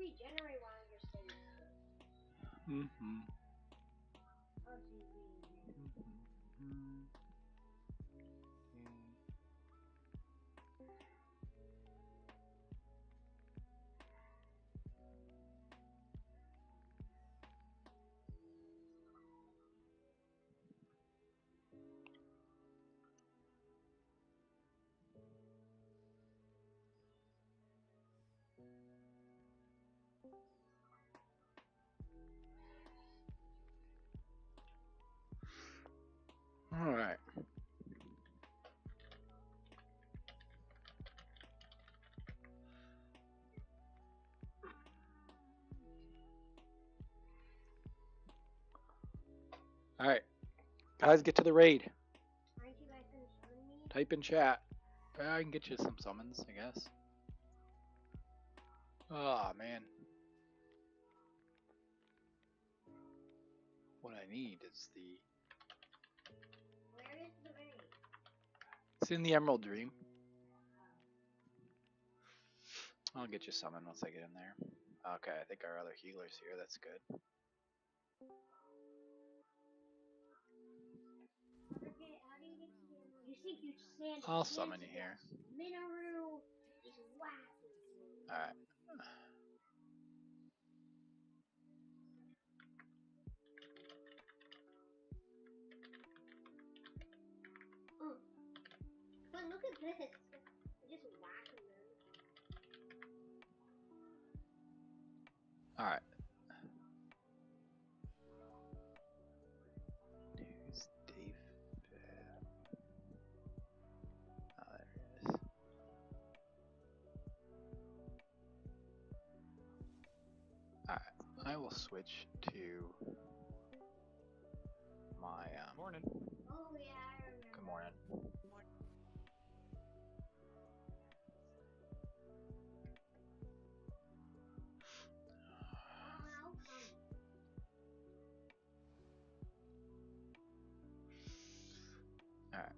regenerate while you're sitting. Mm-hmm. Oh, so you Mm-hmm. All right. All right, guys, get to the raid. aren't you guys gonna summon me? Type in chat. I can get you some summons, I guess. Oh man. What I need is the. Where is the raid? It's in the Emerald Dream. I'll get you summoned once I get in there. Okay, I think our other healer's here. That's good. How do you get to the emerald? You think you stand I'll summon you here. Minoru is whack. Alright. But look at this. Just whacking them. Alright. Who's Dave? Oh, there he is. Alright. I will switch to my Morning. Oh yeah, I remember. Good morning. Alright.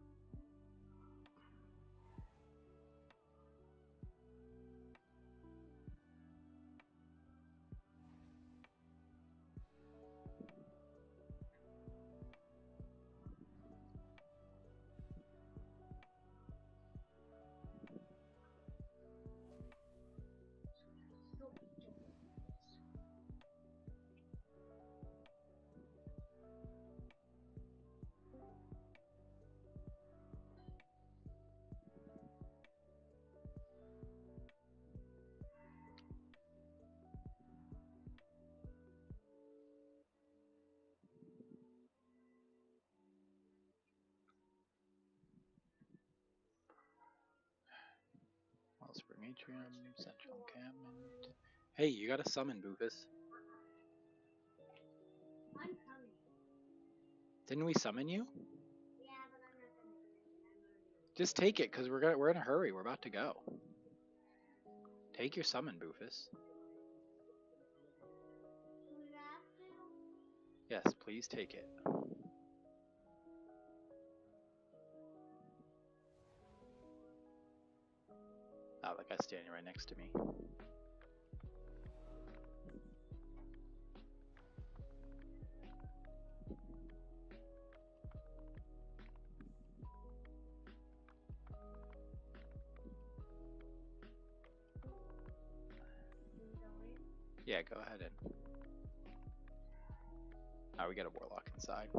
Wellspring Atrium, Central Encampment. Hey, you got a summon, Boofus. I'm coming. Didn't we summon you? Yeah, but I'm not gonna do it. Just take it, cause we're in a hurry. We're about to go. Take your summon, Boofus. Do we have to? Yes, please take it. Oh, that guy's standing right next to me. Yeah, go ahead and. Oh, we got a warlock inside.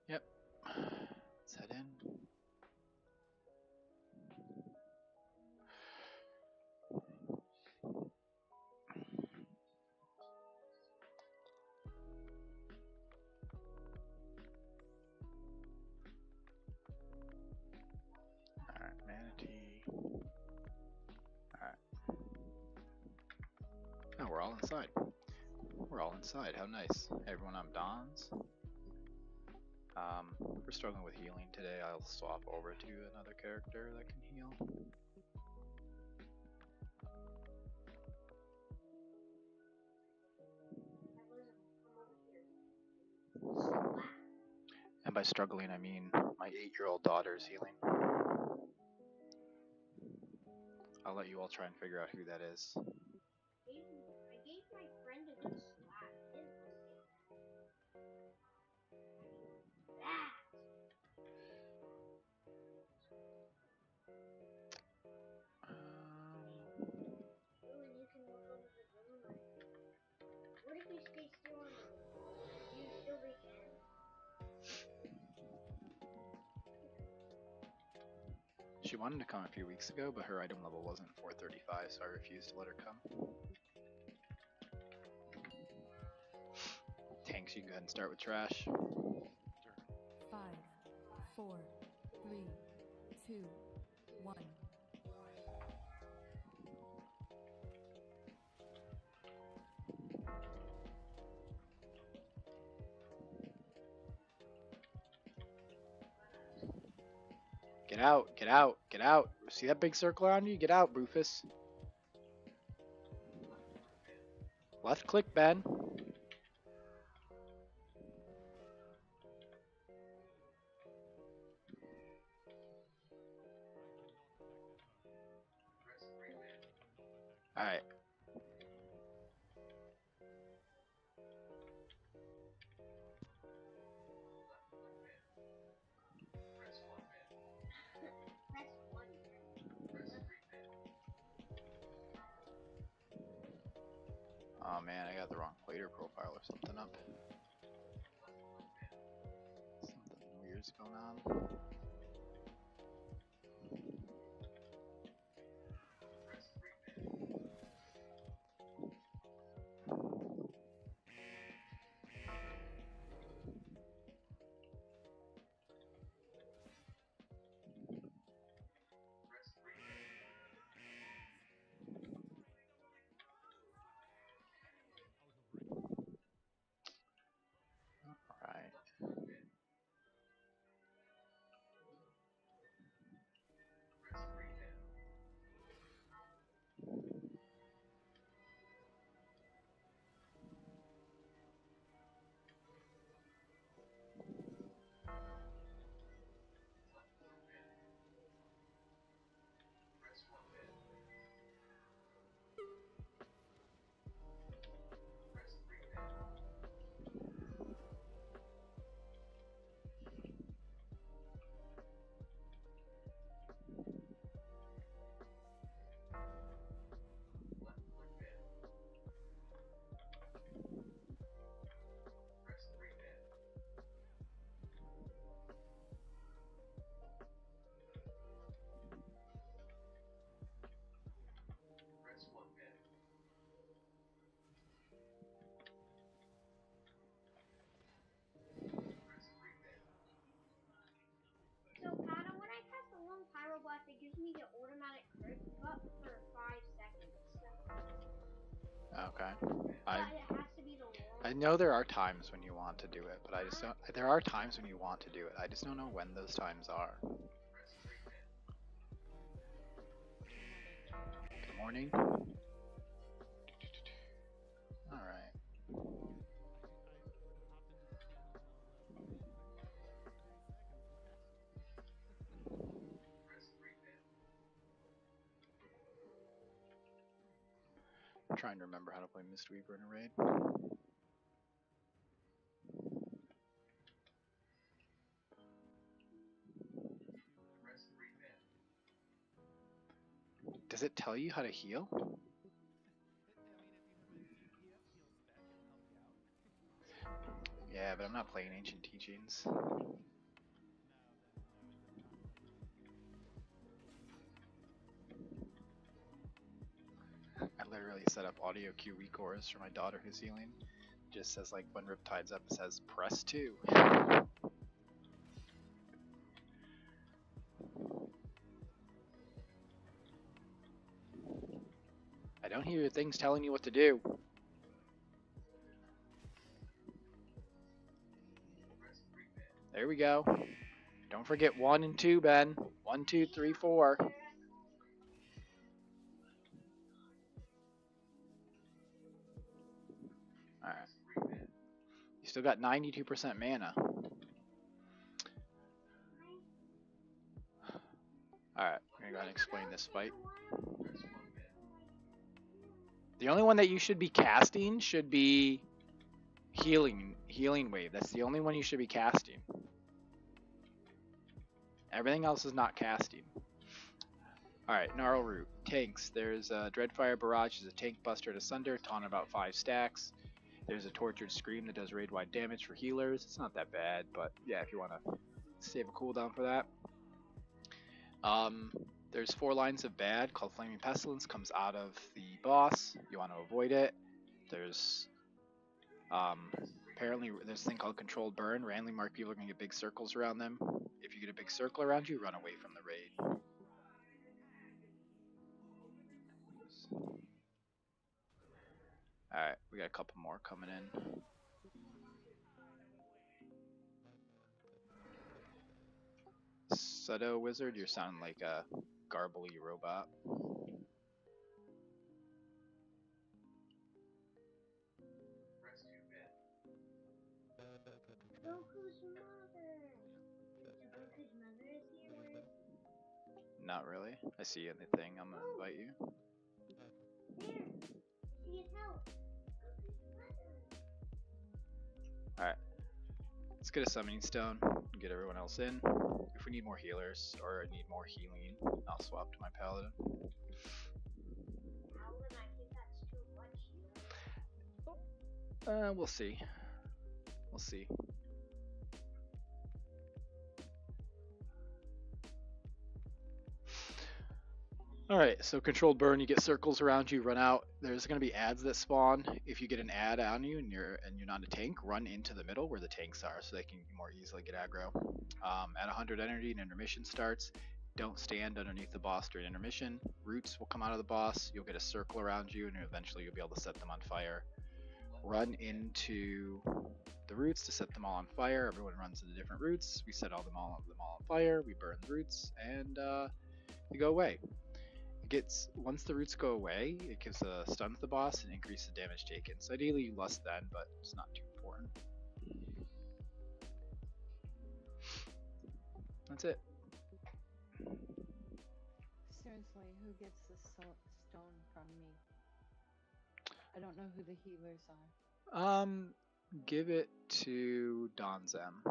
Yep. Let's head in. Alright, Manatee. Alright. Oh, we're all inside. We're all inside. How nice. Hey, everyone, I'm Don's. We're struggling with healing today. I'll swap over to another character that can heal. And by struggling, I mean my 8-year-old daughter's healing. I'll let you all try and figure out who that is. I gave my friend a good slap. He didn't like it. That. Ooh, and you can walk over the room. What if you stay still on the room? Do you still regen? She wanted to come a few weeks ago, but her item level wasn't 435, so I refused to let her come. Tanks, you can go ahead and start with trash. 5, 4, 3, 2, 1. Get out, get out, get out. See that big circle around you? Get out, Rufus. Left click, Ben. Alright. Press 1. Oh man, I got the wrong player profile or something up. Something weird's going on. Alright. So, Pato, when I cast a long pyro blast, it gives me the automatic crit, but for 5 seconds. Okay. But it has to be the long. I know there are times when you want to do it, but I just don't. There are times when you want to do it. I just don't know when those times are. Good morning. Alright. I'm trying to remember how to play Mistweaver in a raid. Does it tell you how to heal? Yeah, but I'm not playing Ancient Teachings. I literally set up audio cue recores for my daughter who's healing. Just says like when Riptide's up, it says press 2. I don't hear things telling you what to do. There we go. Don't forget 1 and 2, Ben. 1, 2, 3, 4. Alright. You still got 92% mana. Alright, I'm gonna go ahead and explain this fight. The only one that you should be casting should be healing wave. That's the only one you should be casting. Everything else is not casting. Alright, Gnarl Root. Tanks. There's a Dreadfire Barrage is a tank buster to Sunder, taunt about 5 stacks. There's a Tortured Scream that does raid-wide damage for healers. It's not that bad, but yeah, if you want to save a cooldown for that. There's 4 lines of bad called Flaming Pestilence, comes out of the boss. You want to avoid it. There's apparently there's a thing called Controlled Burn. Randomly marked people are going to get big circles around them. If you get a big circle around you, run away from the raid. Alright, we got a couple more coming in. Pseudo Wizard, you're sounding like a garbly robot. Goku's mother. So Goku's mother is here. Where is he? Not really. I see you in the thing. I'm gonna invite you. There. See his house. Alright. Let's get a summoning stone and get everyone else in. If we need more healers or need more healing, I'll swap to my paladin. Paladin, I think that's too much. We'll see. We'll see. Alright, so controlled burn, you get circles around you, run out. There's going to be ads that spawn. If you get an ad on you and you're not a tank, run into the middle where the tanks are so they can more easily get aggro. At 100 energy, an intermission starts. Don't stand underneath the boss during intermission. Roots will come out of the boss. You'll get a circle around you and eventually you'll be able to set them on fire. Run into the roots to set them all on fire. Everyone runs into different roots. We set them all on fire. We burn the roots and they go away. Once the roots go away, it gives a stun to the boss and increases the damage taken. So ideally you lust then, but it's not too important. That's it. Seriously, who gets the stone from me? I don't know who the healers are. Give it to Donzem.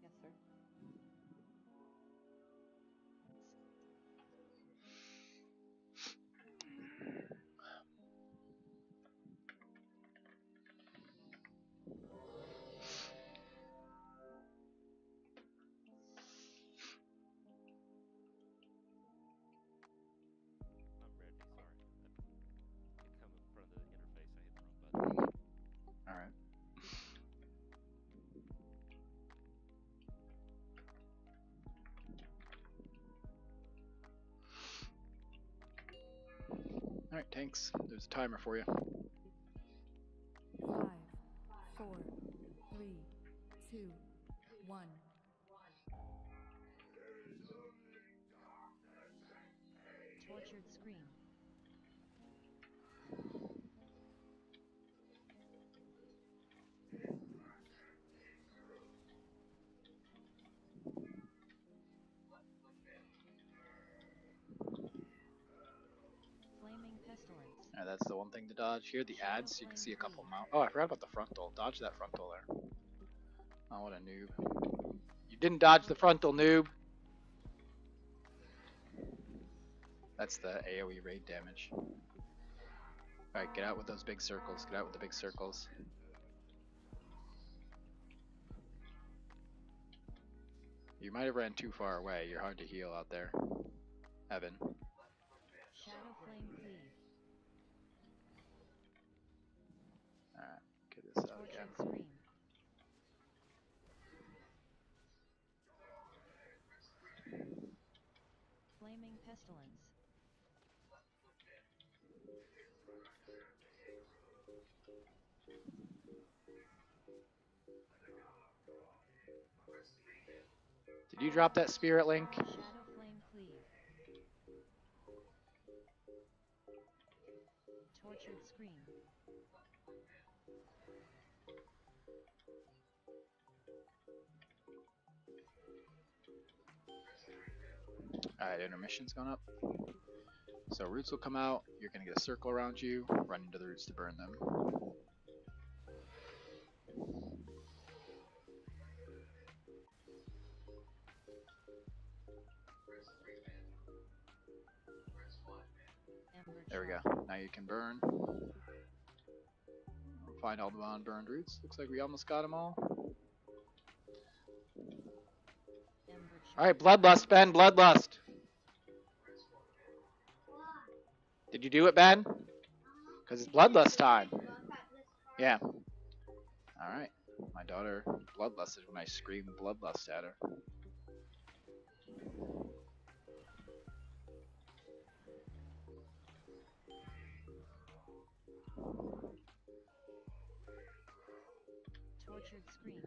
Yes, sir. Alright. Alright, tanks. There's a timer for you. 5, 4, 3, 2, 1. Tortured Scream. Flaming Pestilence. Alright, that's the one thing to dodge. Here, the ads, you can see a couple mount. Oh, I forgot about the frontal. Dodge that frontal there. Oh, what a noob. You didn't dodge the frontal, noob! That's the AoE raid damage. Alright, get out with those big circles. Get out with the big circles. You might have ran too far away. You're hard to heal out there. Evan. Shadow Flame Cleave. Alright, get this out Tortured again. Scream. Flaming Pestilence. Did you drop that spirit link? Shadow Flame Cleave. Tortured Scream. Alright, intermission's going up. So roots will come out. You're going to get a circle around you. Run into the roots to burn them. Ember There we char. go. Now you can burn. Find all the unburned roots. Looks like we almost got them all. Ember char. All right, bloodlust, Ben. Bloodlust. Did you do it, Ben? Because it's bloodlust time. Yeah. All right. My daughter bloodlusted when I screamed bloodlust at her. Tortured scream.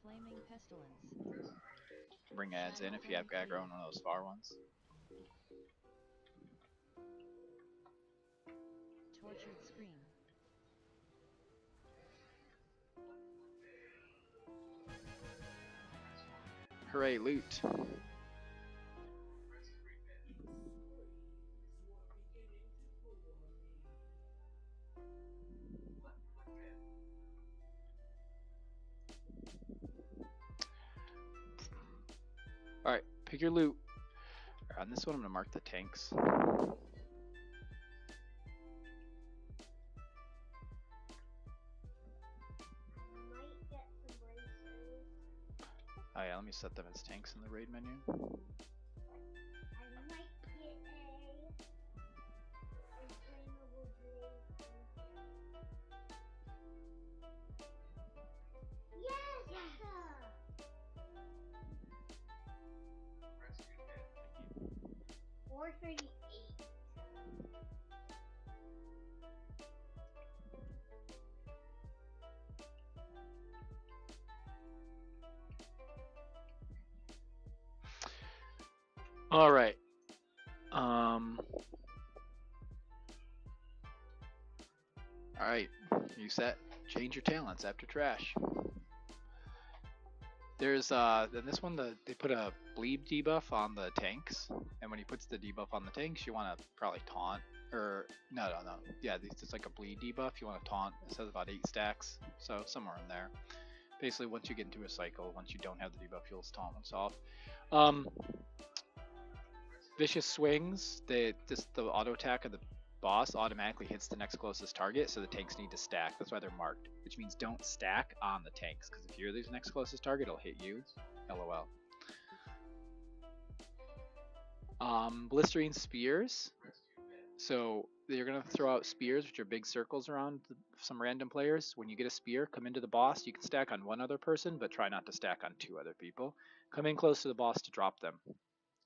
Flaming pestilence. Bring ads in if you have aggro on one of those far ones. Tortured scream. Hooray, loot. Alright, pick your loot. On this one, I'm going to mark the tanks. Oh yeah, let me set them as tanks in the raid menu. Yes! 438. All right. All right. You set. Change your talents after trash. There's in this one they put a bleed debuff on the tanks, and when he puts the debuff on the tanks, you want to probably taunt or no. Yeah, it's like a bleed debuff. You want to taunt. It says about 8 stacks, so somewhere in there. Basically, once you get into a cycle, once you don't have the debuff, you'll taunt once off. Vicious swings. The auto attack of the boss automatically hits the next closest target, so the tanks need to stack. That's why they're marked, which means don't stack on the tanks, because if you're the next closest target, it'll hit you. LOL. Blistering spears. So you're going to throw out spears, which are big circles around some random players. When you get a spear, come into the boss. You can stack on one other person, but try not to stack on 2 other people. Come in close to the boss to drop them.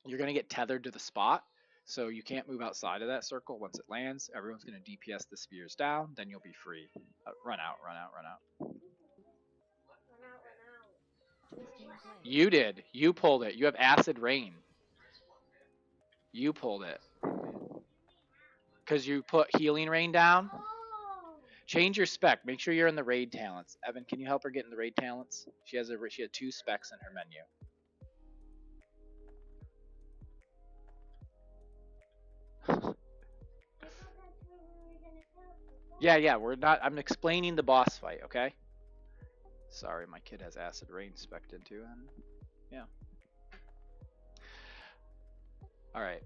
You're going to get tethered to the spot, so you can't move outside of that circle. Once it lands, everyone's going to DPS the spears down, then you'll be free. Run out. Run out. Twisting blade. You did. You pulled it. You have acid rain. You pulled it. Because you put healing rain down. Oh! Change your spec. Make sure you're in the raid talents. Evan, can you help her get in the raid talents? She had 2 specs in her menu. Yeah, we're not. I'm explaining the boss fight, okay? Sorry, my kid has acid rain spec'd into, and yeah. All right.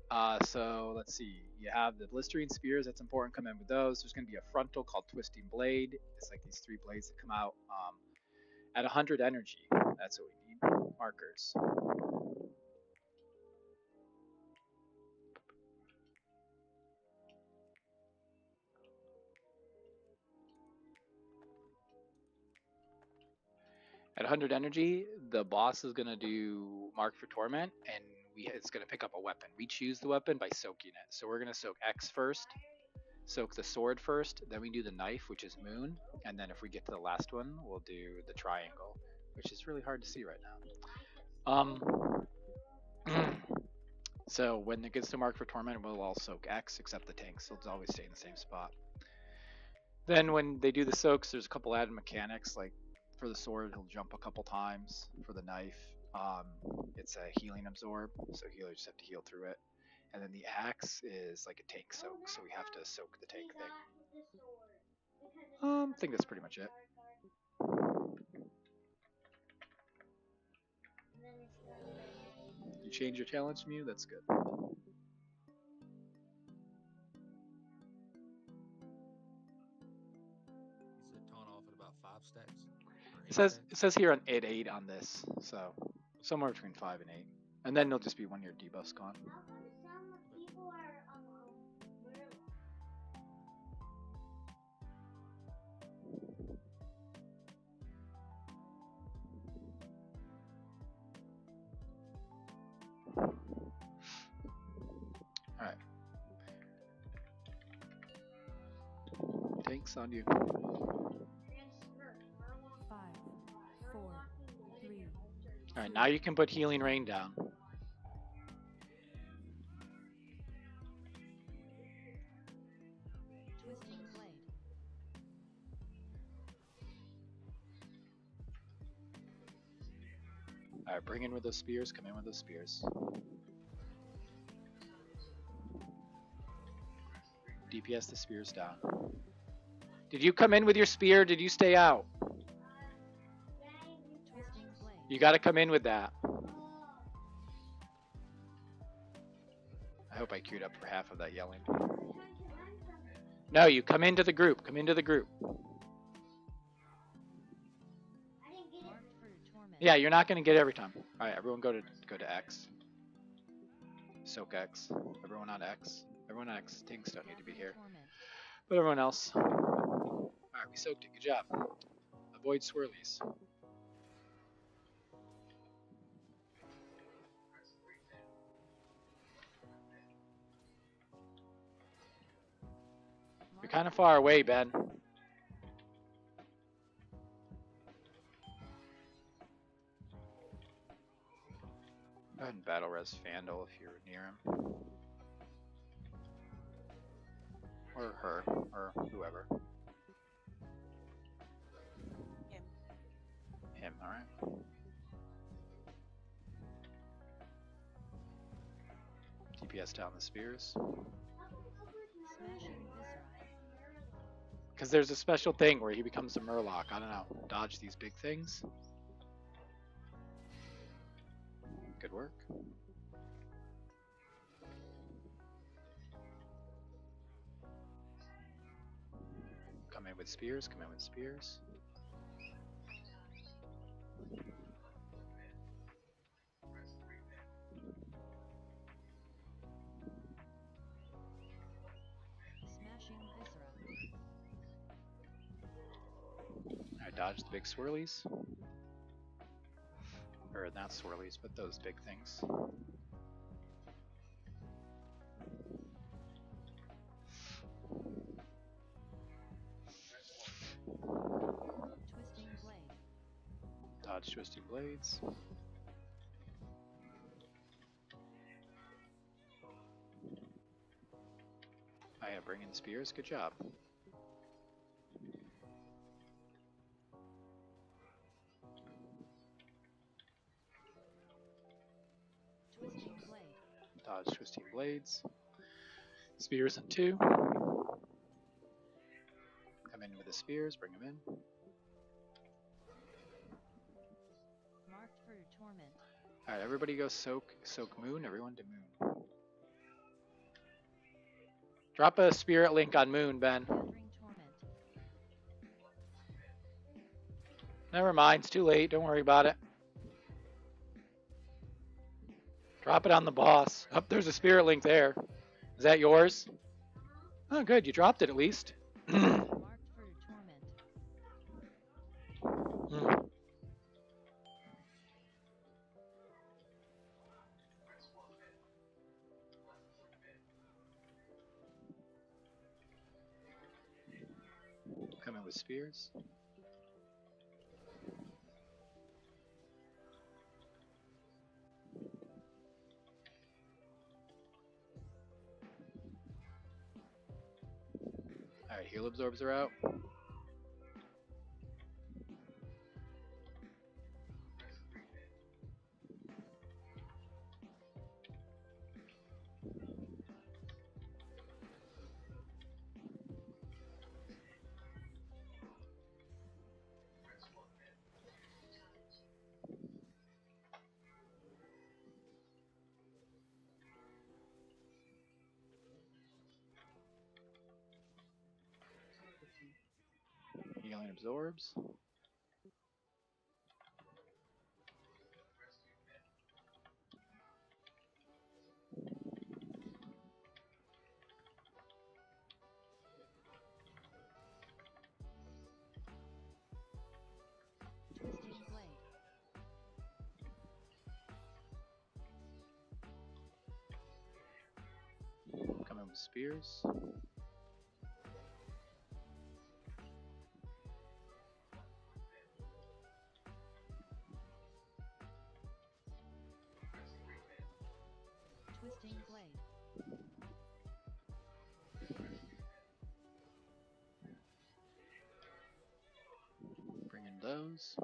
So let's see. You have the blistering spears. That's important. Come in with those. There's going to be a frontal called Twisting Blade. It's like these 3 blades that come out at 100 energy. That's what we need. Markers. At 100 energy, the boss is going to do Mark for Torment, and it's going to pick up a weapon. We choose the weapon by soaking it. So we're going to soak X first, soak the sword first, then we do the knife, which is Moon, and then if we get to the last one, we'll do the triangle, which is really hard to see right now. So when it gets to mark for torment, we'll all soak X except the tanks. They'll always stay in the same spot. Then when they do the soaks, there's a couple added mechanics. Like for the sword, he'll jump a couple times. For the knife, it's a healing absorb, so healers just have to heal through it. And then the axe is like a tank soak, so we have to soak the tank thing. I think that's pretty much it. You change your challenge Mew? That's good. You said taunt off at about 5 stacks? Or 8 It says stacks? here on 8 on this, so somewhere between 5 and 8, and then it'll just be when your debuff's gone. All right, tanks on you. 5, 4, 3. All right, now you can put healing rain down. Twisting blade. All right, bring in with those spears. Come in with those spears. DPS the spears down. Did you come in with your spear? Did you stay out? Twisting blade. You got to come in with that. I hope I queued up for half of that yelling. No, you come into the group. Come into the group. Marked for torment. Yeah, you're not going to get it every time. All right, everyone go to X. Soak X. Everyone on X. Everyone on X. Tanks don't need to be here. Torment. But everyone else. All right, we soaked it. Good job. Avoid swirlies. You're kind of far away, Ben. Go ahead and battle res Fandle if you're near him. Or her, or whoever. Him, alright. DPS down the spears. Smashing viscera. Because there's a special thing where he becomes a Murloc. I don't know. Dodge these big things. Good work. Come in with spears. Come in with spears. Smashing viscera. I dodge the big swirlies. Or not swirlies, but those big things. Twisting blade. Dodge twisting blades. I am bringing spears. Good job. Twisting blade. Dodge twisting blades. Spears in 2. Come in with the spears. Bring them in. Marked for torment. All right, everybody go soak Moon. Everyone to Moon. Drop a spirit link on Moon, Ben. Gathering torment. Never mind, it's too late. Don't worry about it. Drop it on the boss. Oh, there's a spirit link there. Is that yours? Oh, good. You dropped it at least. Marked for torment. Come in with spears. Alright, heal absorbs are out. Healing absorbs. Twisting blade. Coming with spears. Twisting blade. Bringing those.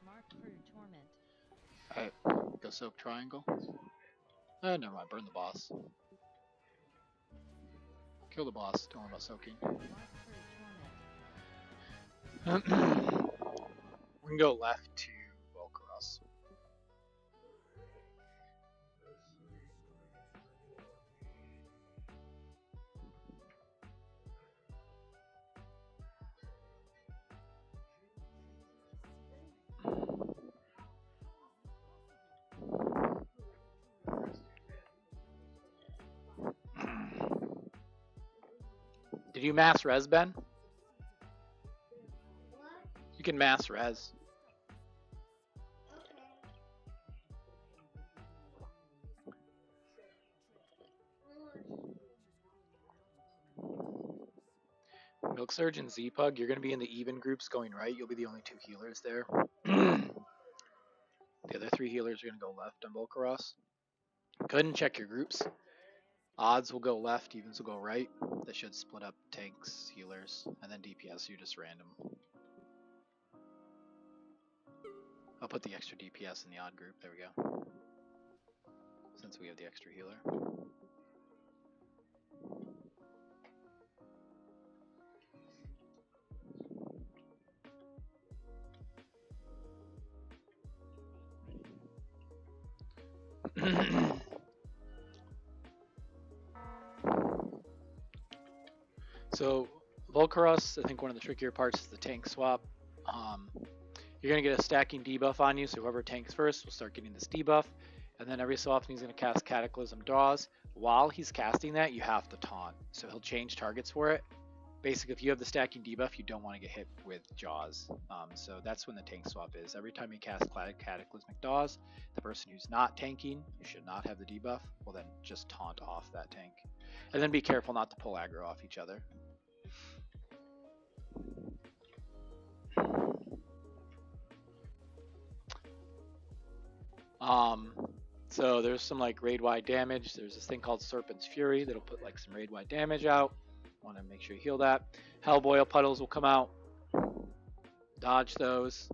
Marked for torment. Alright, go soak triangle. Never mind, burn the boss. Kill the boss, don't worry about soaking. Marked for torment. We can go left to Volcaros. Did you mass res, Ben? What? You can mass res. Okay. Milk Surge and Z-Pug, you're going to be in the even groups going right. You'll be the only two healers there. The other three healers are going to go left on Volcaros. Go ahead and check your groups. Odds will go left, evens will go right. They should split up tanks, healers, and then DPS, you're just random. I'll put the extra DPS in the odd group, there we go. Since we have the extra healer. So Volcaros, I think one of the trickier parts is the tank swap. You're going to get a stacking debuff on you, so whoever tanks first will start getting this debuff. And then every so often he's going to cast Cataclysm Draws. While he's casting that, you have to taunt. So he'll change targets for it. Basically, if you have the stacking debuff, you don't want to get hit with Jaws. So that's when the tank swap is. Every time you cast Cataclysmic Jaws, the person who's not tanking, you should not have the debuff, will then just taunt off that tank. And then be careful not to pull aggro off each other. So there's some like raid-wide damage. There's this thing called Serpent's Fury that'll put like some raid-wide damage out. Want to make sure you heal that. Hellboil puddles will come out. Dodge those.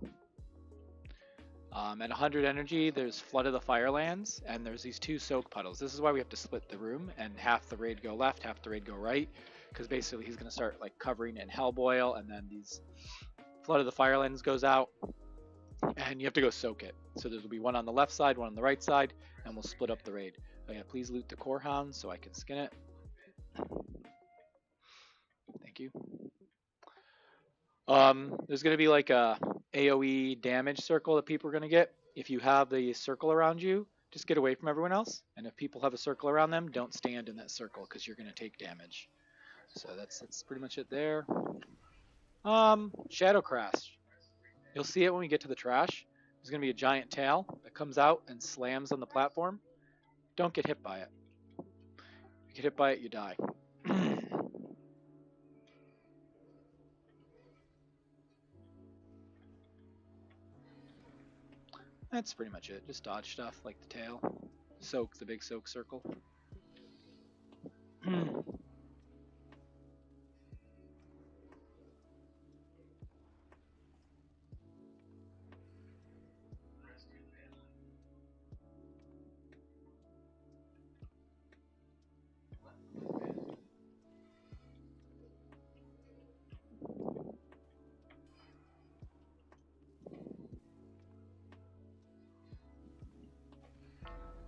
At 100 energy, there's Flood of the Firelands, and there's these two soak puddles. This is why we have to split the room, and half the raid go left, half the raid go right, because basically he's going to start like covering in Hellboil, and then these Flood of the Firelands goes out, and you have to go soak it. So there will be one on the left side, one on the right side, and we'll split up the raid. Oh yeah, please loot the Core Hound so I can skin it. Thank you. There's going to be like a AoE damage circle that people are going to get. If you have the circle around you, just get away from everyone else. And if people have a circle around them, don't stand in that circle because you're going to take damage. So that's pretty much it there. Shadow Crash. You'll see it when we get to the trash. There's going to be a giant tail that comes out and slams on the platform. Don't get hit by it. If you get hit by it, you die. That's pretty much it. Just dodge stuff like the tail. Soak, the big soak circle.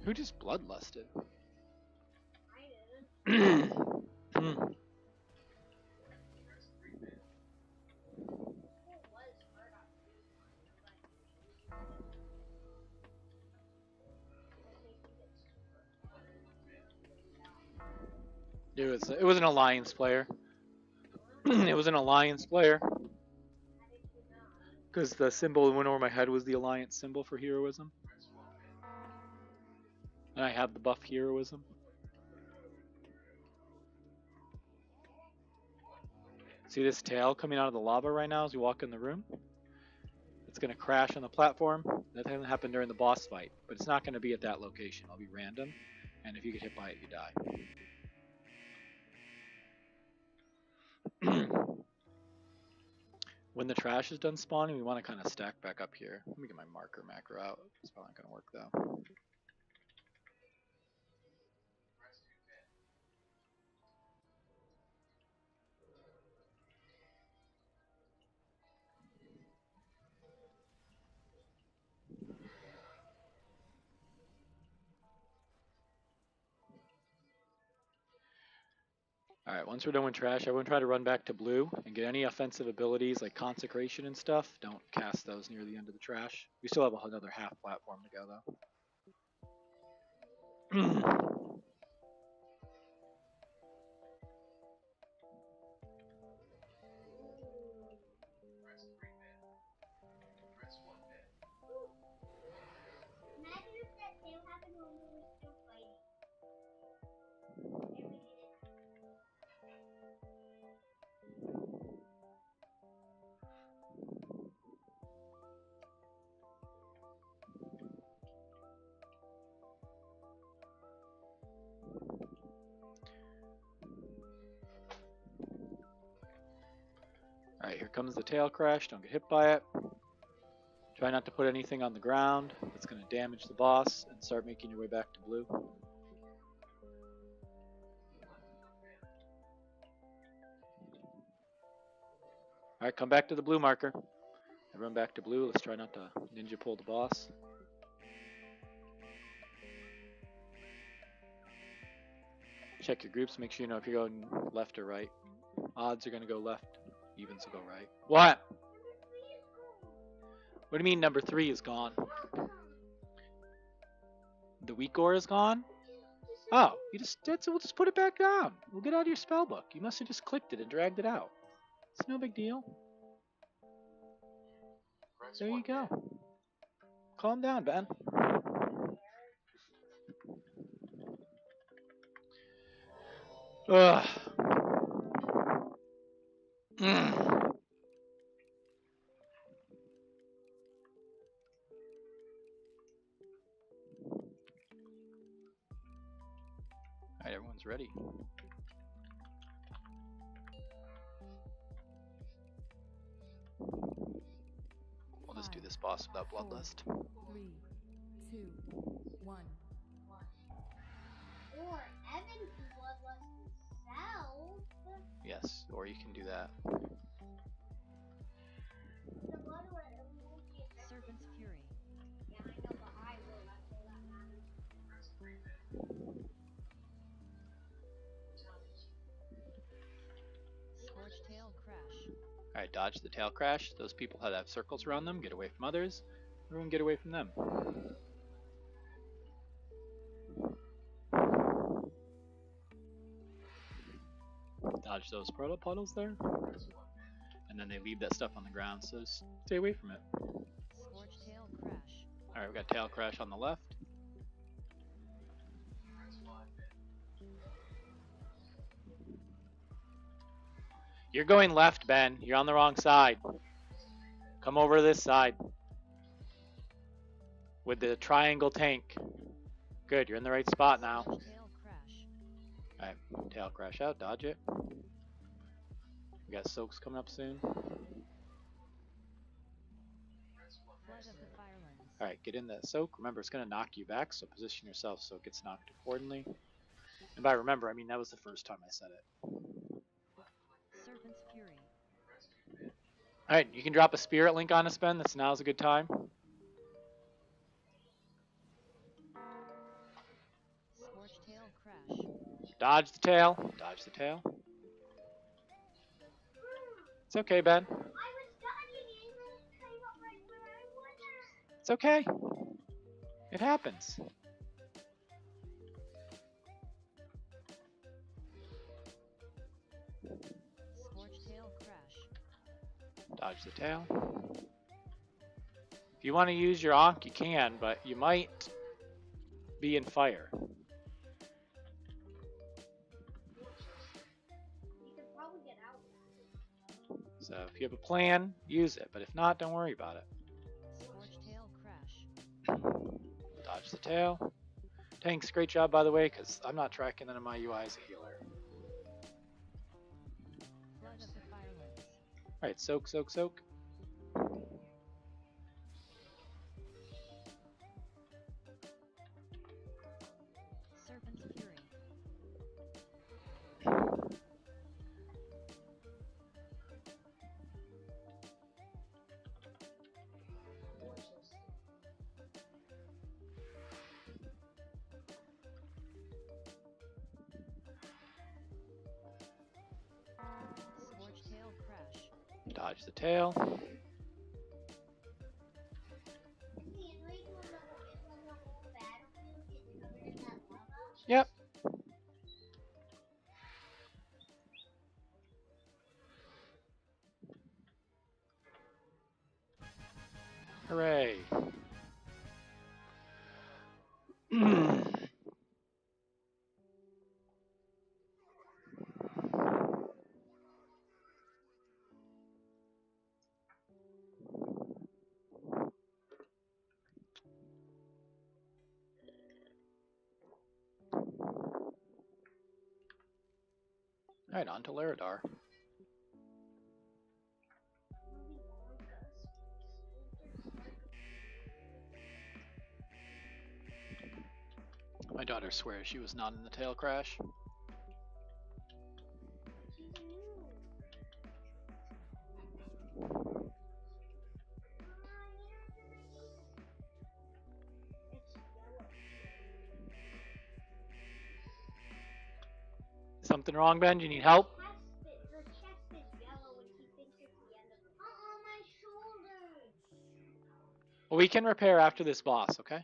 Who just bloodlusted? I didn't. Hmm. Who was hard on you? Dude, it was an alliance player. It was an alliance player. Because the symbol that went over my head was the alliance symbol for heroism. And I have the buff heroism. See this tail coming out of the lava right now as we walk in the room? It's going to crash on the platform. That hasn't happened during the boss fight, but it's not going to be at that location. It'll be random, and if you get hit by it, you die. When the trash is done spawning, we want to kind of stack back up here. Let me get my marker macro out. It's probably not going to work though. Alright, once we're done with trash, everyone try to run back to blue and get any offensive abilities like consecration and stuff. Don't cast those near the end of the trash. We still have another half platform to go though. Imagine if that tail happened when we were still fighting. Alright, here comes the tail crash. Don't get hit by it. Try not to put anything on the ground that's going to damage the boss, and start making your way back to blue. Alright, come back to the blue marker. Everyone back to blue. Let's try not to ninja pull the boss. Check your groups, make sure you know if you're going left or right. Odds are going to go left, evens will go right. What? What do you mean number 3 is gone? The weak ore is gone? Oh, we'll just put it back down. We'll get out of your spell book. You must have just clicked it and dragged it out. It's no big deal. There you go. Calm down, Ben. Ugh. Alright, everyone's ready. We'll just do this boss without bloodlust. 3, 2, 1. Or Evan can bloodlust himself. Yes, or you can do that. The blood won't be affected. Serpent's Fury. Yeah, I know, but I will. That's all that matters. Scorched Tail Crash. Alright, dodge the tail crash. Those people that have circles around them, get away from others. Everyone get away from them. Dodge those proto puddles there. And then they leave that stuff on the ground, so just stay away from it. Scorched Tail Crash. Alright, we got tail crash on the left. You're going left, Ben. You're on the wrong side. Come over to this side. With the triangle tank. Good, you're in the right spot now. Scorched Tail Crash. Alright, tail crash out, dodge it. We got soaks coming up soon. Flood of the Firelands. Alright, get in the soak. Remember, it's going to knock you back, so position yourself so it gets knocked accordingly. And by remember, I mean that was the first time I said it. Serpent's Fury. Alright, you can drop a spirit link on us, Ben. Now's a good time. crash. Dodge the tail. Dodge the tail. It's okay, Ben. I was studying English, came up right where I was. It's okay. It happens. Scorch tail crash. Dodge the tail. If you want to use your Ankh, you can, but you might be in fire. You could probably get out. So if you have a plan, use it. But if not, don't worry about it. Scorch tail crash. Dodge the tail. Tanks, great job, by the way, because I'm not tracking that in my UI as a healer. Flood of the firelands. Alright, soak, soak, soak. Serpent's fury. Scorch tail crash. Dodge the tail. Yep. Hooray. Alright, on to Laradar. My daughter swears she was not in the tail crash. Something wrong, Ben? Do you need help? The chest is yellow and he thinks it's the end of the my shoulder. Well, we can repair after this boss, okay?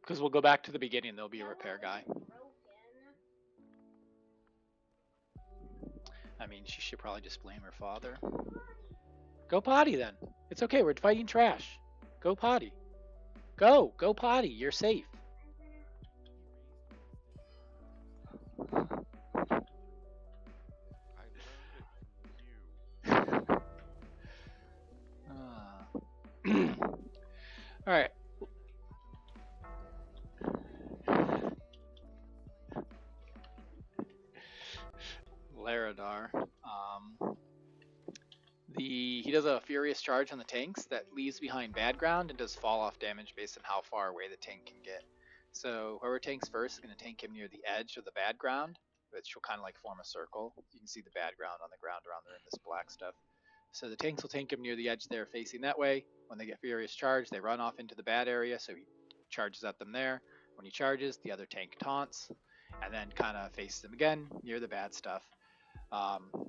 Because we'll go back to the beginning. There'll be a repair guy. I mean, she should probably just blame her father. Go potty then. It's okay. We're fighting trash. Go potty. Go. Go potty. You're safe. I learned it from you. All right. Laradar. He does a furious charge on the tanks that leaves behind bad ground and does fall off damage based on how far away the tank can get. So whoever tanks first is going to tank him near the edge of the bad ground, which will kind of like form a circle. You can see the bad ground on the ground around there in this black stuff. So the tanks will tank him near the edge there facing that way. When they get furious charge, they run off into the bad area, so he charges at them there. When he charges, the other tank taunts, and then kind of faces them again near the bad stuff,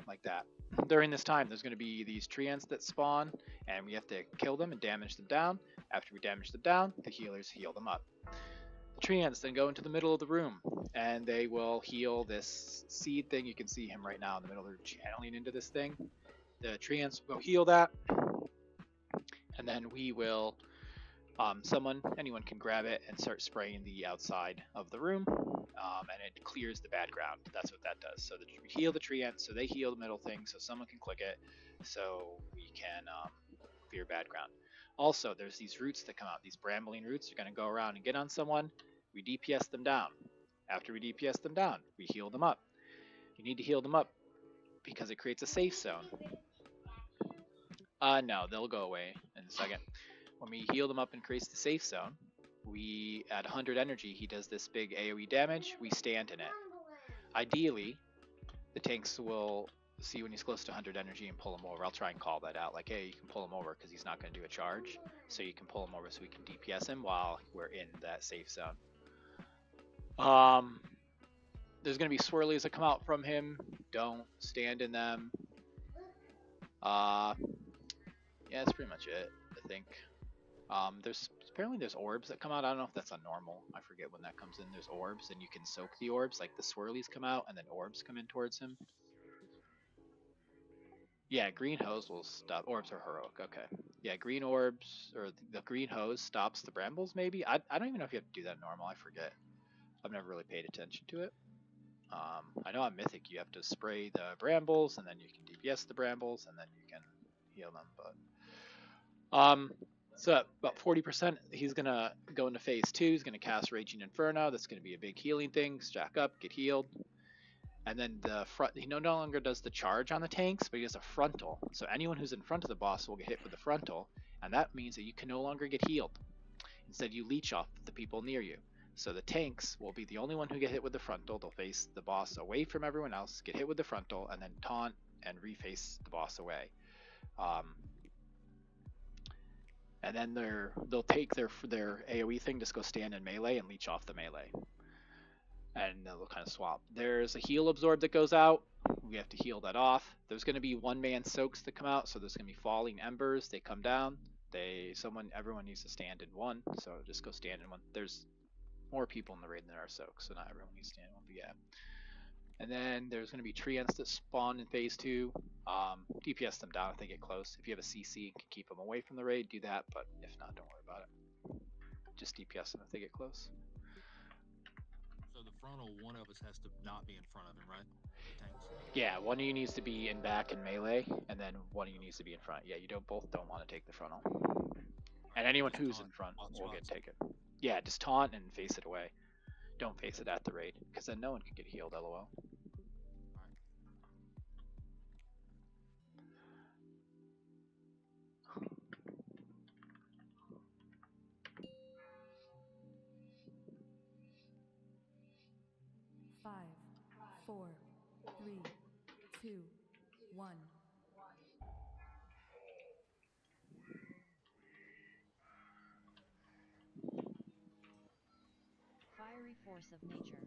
like that. During this time, there's going to be these tree ants that spawn, and we have to kill them and damage them down. After we damage them down, the healers heal them up. The tree ants then go into the middle of the room, and they will heal this seed thing. You can see him right now in the middle. They're channeling into this thing. The tree ants will heal that, and then we will, anyone can grab it and start spraying the outside of the room, and it clears the bad ground. That's what that does. So we heal the tree ants, so they heal the middle thing, so someone can click it, so we can clear bad ground. Also, there's these roots that come out. These brambling roots are going to go around and get on someone. We DPS them down. After we DPS them down, we heal them up. You need to heal them up because it creates a safe zone. No, they'll go away in a second. When we heal them up and creates the safe zone, we at 100 energy, he does this big AoE damage. We stand in it. Ideally, the tanks will see when he's close to 100 energy and pull him over. I'll try and call that out, like, hey, you can pull him over because he's not going to do a charge. So you can pull him over so we can DPS him while we're in that safe zone. There's gonna be swirlies that come out from him. Don't stand in them. Yeah, that's pretty much it, I think. There's apparently there's orbs that come out. I don't know if that's a normal. I forget when that comes in. There's orbs, and you can soak the orbs. Like the swirlies come out, and then orbs come in towards him. Yeah, green hose will stop. Orbs are heroic. Okay. Yeah, green orbs or the green hose stops the brambles. Maybe I don't even know if you have to do that normal. I forget. I've never really paid attention to it. I know on Mythic you have to spray the brambles, and then you can DPS the brambles, and then you can heal them. But so about 40%, he's gonna go into phase 2. He's gonna cast Raging Inferno. That's gonna be a big healing thing. Stack up, get healed. And then the front, he no longer does the charge on the tanks, but he does a frontal. So anyone who's in front of the boss will get hit with the frontal, and that means that you can no longer get healed. Instead, you leech off the people near you. So the tanks will be the only one who get hit with the frontal. They'll face the boss away from everyone else, get hit with the frontal, and then taunt and reface the boss away. And then they'll take their AoE thing, just go stand in melee and leech off the melee. And they'll kind of swap. There's a heal absorb that goes out. We have to heal that off. There's going to be one-man soaks that come out, so there's going to be falling embers. They come down. Everyone needs to stand in one, so just go stand in one. There's more people in the raid than there are soaks, so not everyone needs to stand in one, but yeah. And then there's going to be treants that spawn in phase 2. DPS them down if they get close. If you have a CC and can keep them away from the raid, do that, but if not, don't worry about it. Just DPS them if they get close. So the frontal, one of us has to not be in front of him, right? The tanks. Yeah, one of you needs to be in back in melee, and then one of you needs to be in front. Yeah, you both don't want to take the frontal. And anyone who's in front will get taken. Yeah, just taunt and face it away. Don't face it at the raid, because then no one can get healed, lol. Five, 4, 3, 2, 1. Fiery force of nature.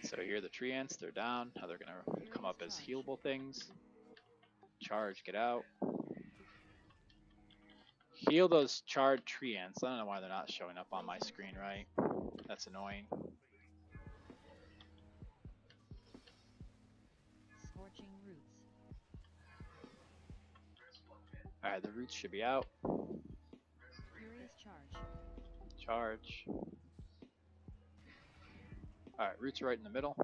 So here are the treants, they're down. Now they're going to come up as healable things. Charge, get out. Heal those charred treants. I don't know why they're not showing up on my screen, right? That's annoying. Scorching roots. Alright, the roots should be out. Furious charge. Charge. Alright, roots are right in the middle.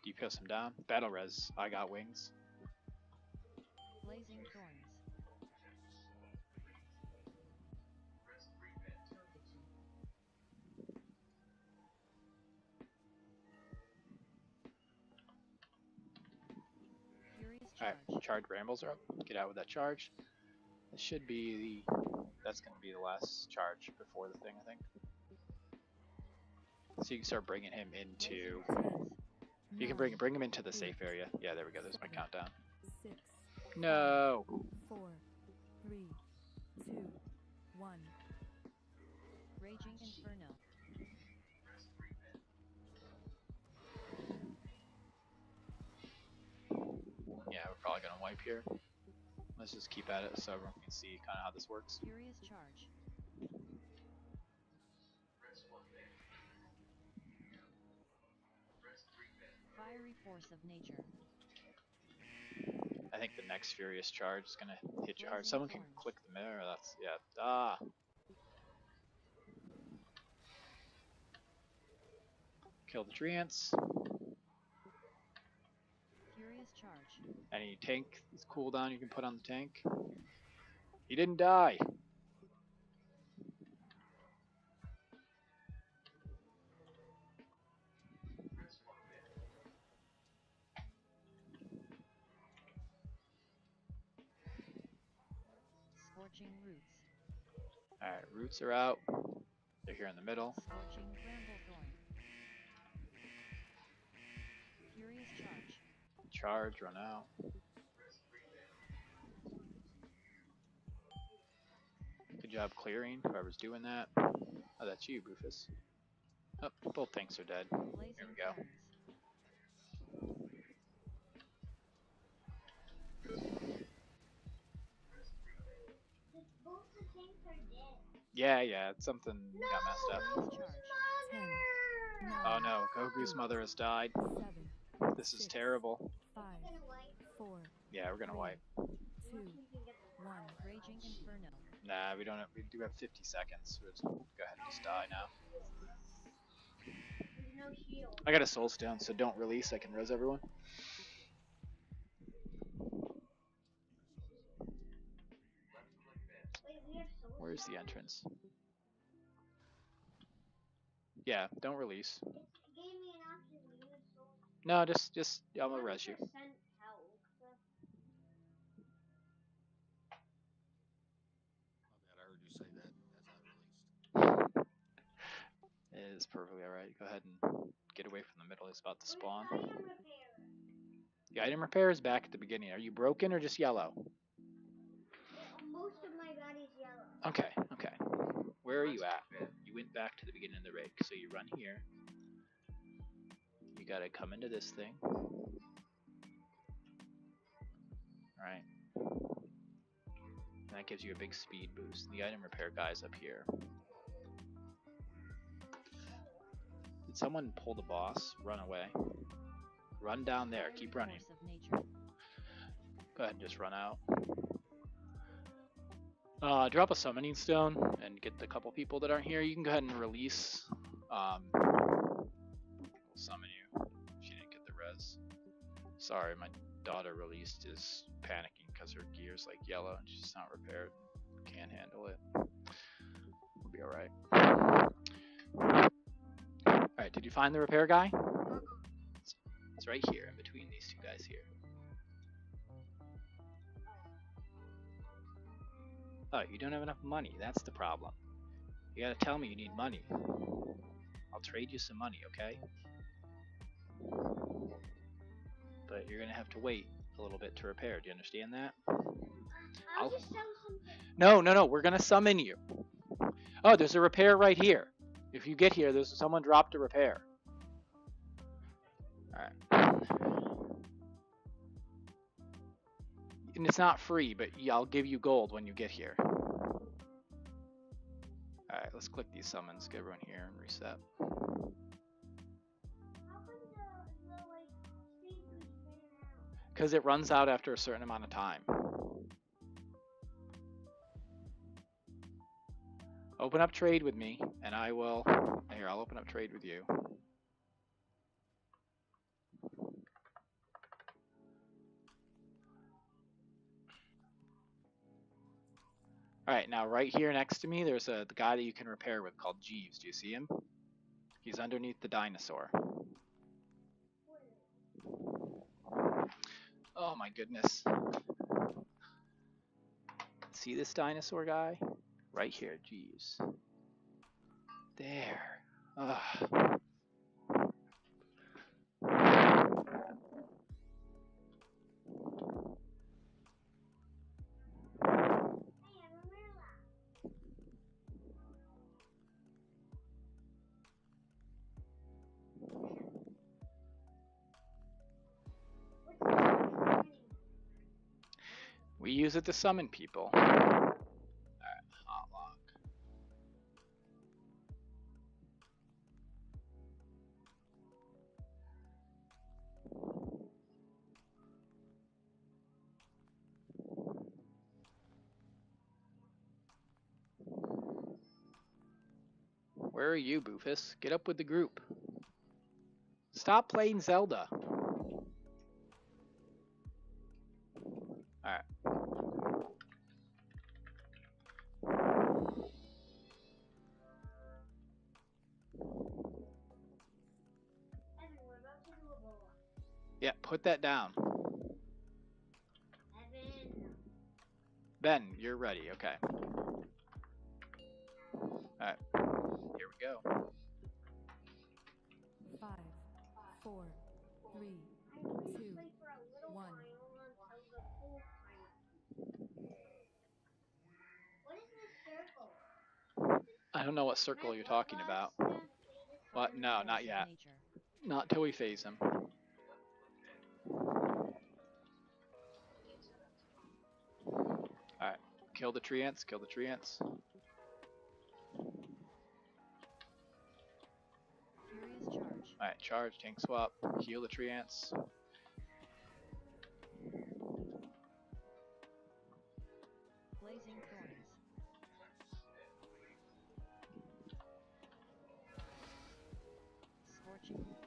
DPS them down. Battle res. I got wings. Blazing thorns. Furious charge. Alright, charged brambles are up. Get out with that charge. This should be that's going to be the last charge before the thing, I think. So you can start bringing him into. You can bring him into the safe area. Yeah, there we go. There's my countdown. 6, No. 4, 3, 2, 1. Raging inferno. Yeah, we're probably gonna wipe here. Let's just keep at it so everyone can see kind of how this works. Furious charge. Fiery force of nature. I think the next furious charge is gonna hit you hard. Blazing Someone can thorns. click the mirror. That's yeah. Kill the treants. Furious charge. Any tank cooldown you can put on the tank. He didn't die. Scorching roots. Alright, roots are out. They're here in the middle. Scorching bramble thorn. Furious charge. charge, run out. Good job clearing, whoever's doing that. Oh, that's you, Boofus. Oh, both tanks are dead. Blazing There we go. Ferns. Both the tanks are dead. Yeah, it's something got messed up. Furious charge. 10, Oh 9, no, Goku's mother has died. 7, This is 6, terrible. 5, 4, Yeah, we're gonna wipe. 2, We can get the 1. Raging Inferno. Nah, we don't. We do have 50 seconds. We'll just go ahead and just die now. There's no shield. I got a soul stone, so don't release. I can res everyone. Wait, we have soul. Where's the entrance? Yeah, don't release. It gave me an option to use soul. No, just I'm gonna res you. 100% health. My bad, I heard you say that as I released. It is perfectly alright. Go ahead and get away from the middle. It's about to spawn. Where's the item repair? The item repair is back at the beginning. Are you broken or just yellow? Most of my body's yellow. Okay. Where are you at? You went back to the beginning of the rig. So you run here. You gotta come into this thing. Alright. That gives you a big speed boost. The item repair guy's up here. Did someone pull the boss? Run away. Run down there. Keep running. Force of nature. Go ahead and just run out. Drop a summoning stone and get the couple people that aren't here. You can go ahead and release. We'll summon you. She didn't get the res. Sorry, my daughter released is panicking because her gear's like yellow and she's not repaired. Can't handle it. We'll be alright. Alright, did you find the repair guy? It's right here in between these two guys here. Oh, you don't have enough money. That's the problem. You gotta tell me you need money. I'll trade you some money, okay? But you're gonna have to wait a little bit to repair. Do you understand that? I'll just sell something. No. We're gonna summon you. Oh, there's a repair right here. If you get here, there's someone dropped a repair. Alright. And it's not free, but I'll give you gold when you get here. Alright, let's click these summons, get everyone here and reset. How come the like speed boost ran out? Because it runs out after a certain amount of time. Open up trade with me, and I will... Here, I'll open up trade with you. Alright, now right here next to me, there's the guy that you can repair with called Jeeves. Do you see him? He's underneath the dinosaur. Oh my goodness. See this dinosaur guy? Right here, Jeeves. There. Ugh. We use it to summon people. Alright, hot lock. Where are you, Boofus? Get up with the group. Stop playing Zelda. Alright. Evan, we're about to do a bowl. Yeah, put that down. Evan. Ben, you're ready. Okay. Alright. Here we go. 5, 4, 3, I need to 2, play for a I don't know what circle you're talking about. What? No, not yet. Nature. Not till we phase him. Alright. Kill the tree ants. Kill the tree ants. Furious charge. Alright, charge, tank swap, heal the tree ants. Blazing thorns. Scorching roots.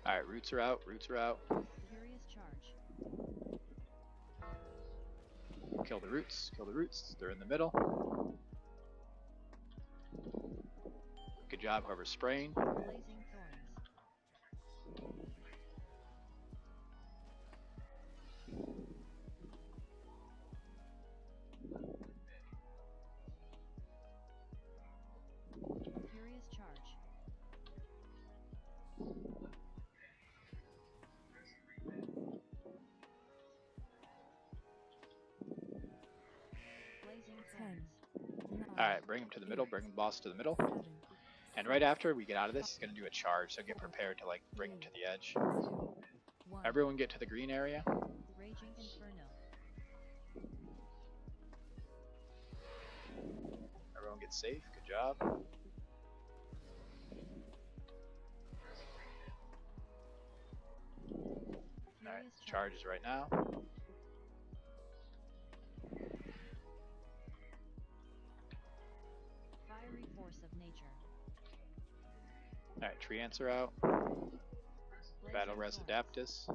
Alright, roots are out, roots are out. Furious charge. Kill the roots, kill the roots. They're in the middle. Good job, whoever's spraying. Blazing thorns. Furious charge. Blazing 10, thorns. 9, Alright, bring him to the middle, bring the boss to the middle. 7, And right after we get out of this, he's going to do a charge, so get prepared to like bring him to the edge. 2, 1. Everyone get to the green area. Raging inferno. Everyone get safe, good job. Alright, Furious charge is right now. Fiery force of nature. Alright, tree ants are out. Blazing Battle Res thorns. Adaptus.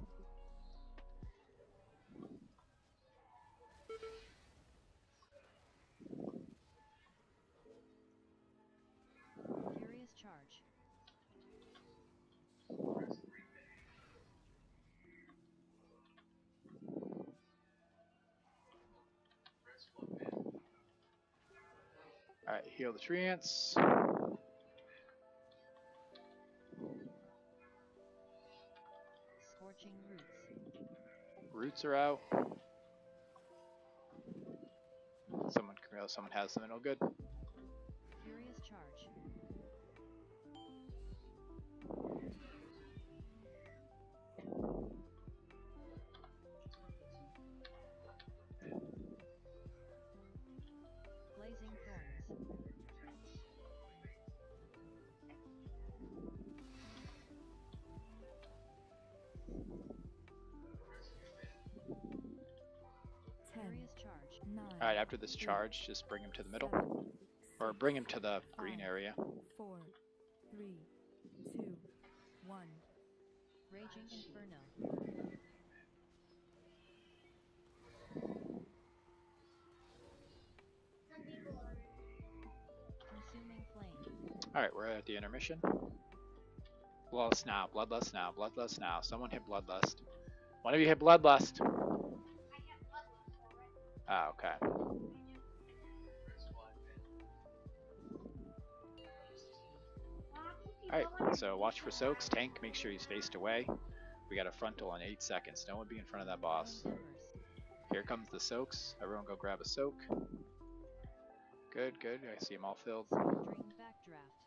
Furious charge. Alright, heal the tree ants. Scorching roots. Roots are out. Someone has them in. Oh, good. Furious charge. Blazing thorns. Furious charge. 9, Alright, after this charge, just bring him to the middle. 7, Or bring him to the green area. 4, 3, 2, 1. Raging inferno. Consuming flame. Alright, we're at the intermission. Bloodlust now, bloodlust now, bloodlust now. Someone hit bloodlust. One of you hit bloodlust. Ah, okay. Alright, so watch for soaks. Tank, make sure he's faced away. We got a frontal in 8 seconds. No one be in front of that boss. Falling embers. Here comes the soaks. Everyone go grab a soak. Good, good. I see them all filled. Smoldering backdraft.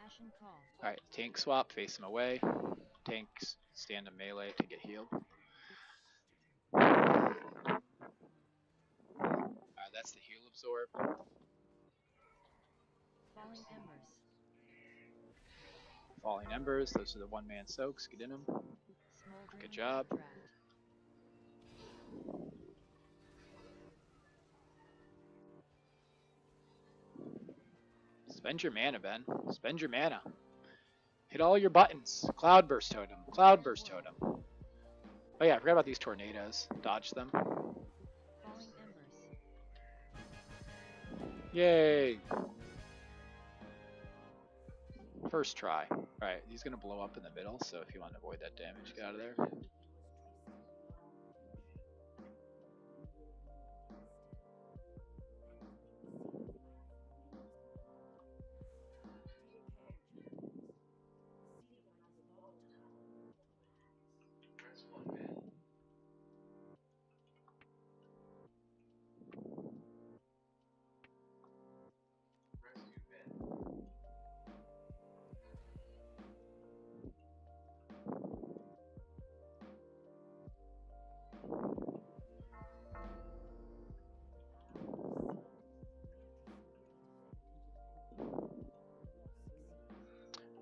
Ashen call. Alright, tank swap, face him away. Tanks stand in melee to get healed. That's the heal absorb. Falling embers. Falling embers, those are the one-man soaks. Get in them. Smoldering Good job. backdraft. Spend your mana, Ben. Spend your mana. Hit all your buttons. Cloudburst totem. Cloudburst totem. Oh yeah, I forgot about these tornadoes. Dodge them. Falling embers. Yay! First try. Alright, he's gonna blow up in the middle, so if you want to avoid that damage, get out of there.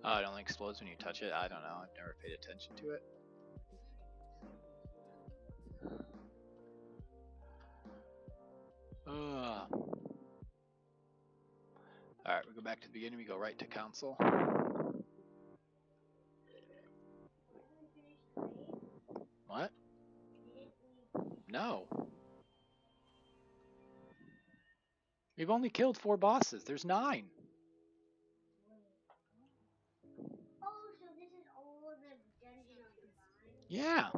Oh, it only explodes when you touch it? I don't know. I've never paid attention to it. Alright, we go back to the beginning. We go right to council. What? No. We've only killed 4 bosses. There's 9. Oh, so this is all of the dungeon on the vine? Yeah.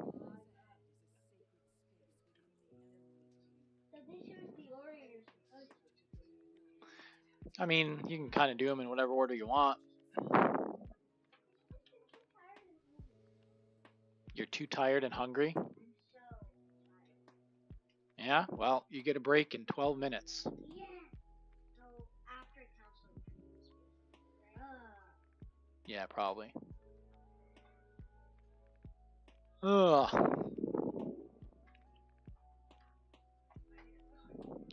So this is the order you're supposed to. I mean, you can kind of do them in whatever order you want. You're too tired and hungry? I'm so tired. Yeah? Well, you get a break in 12 minutes. Yeah. So after council, Yeah, probably. Ugh.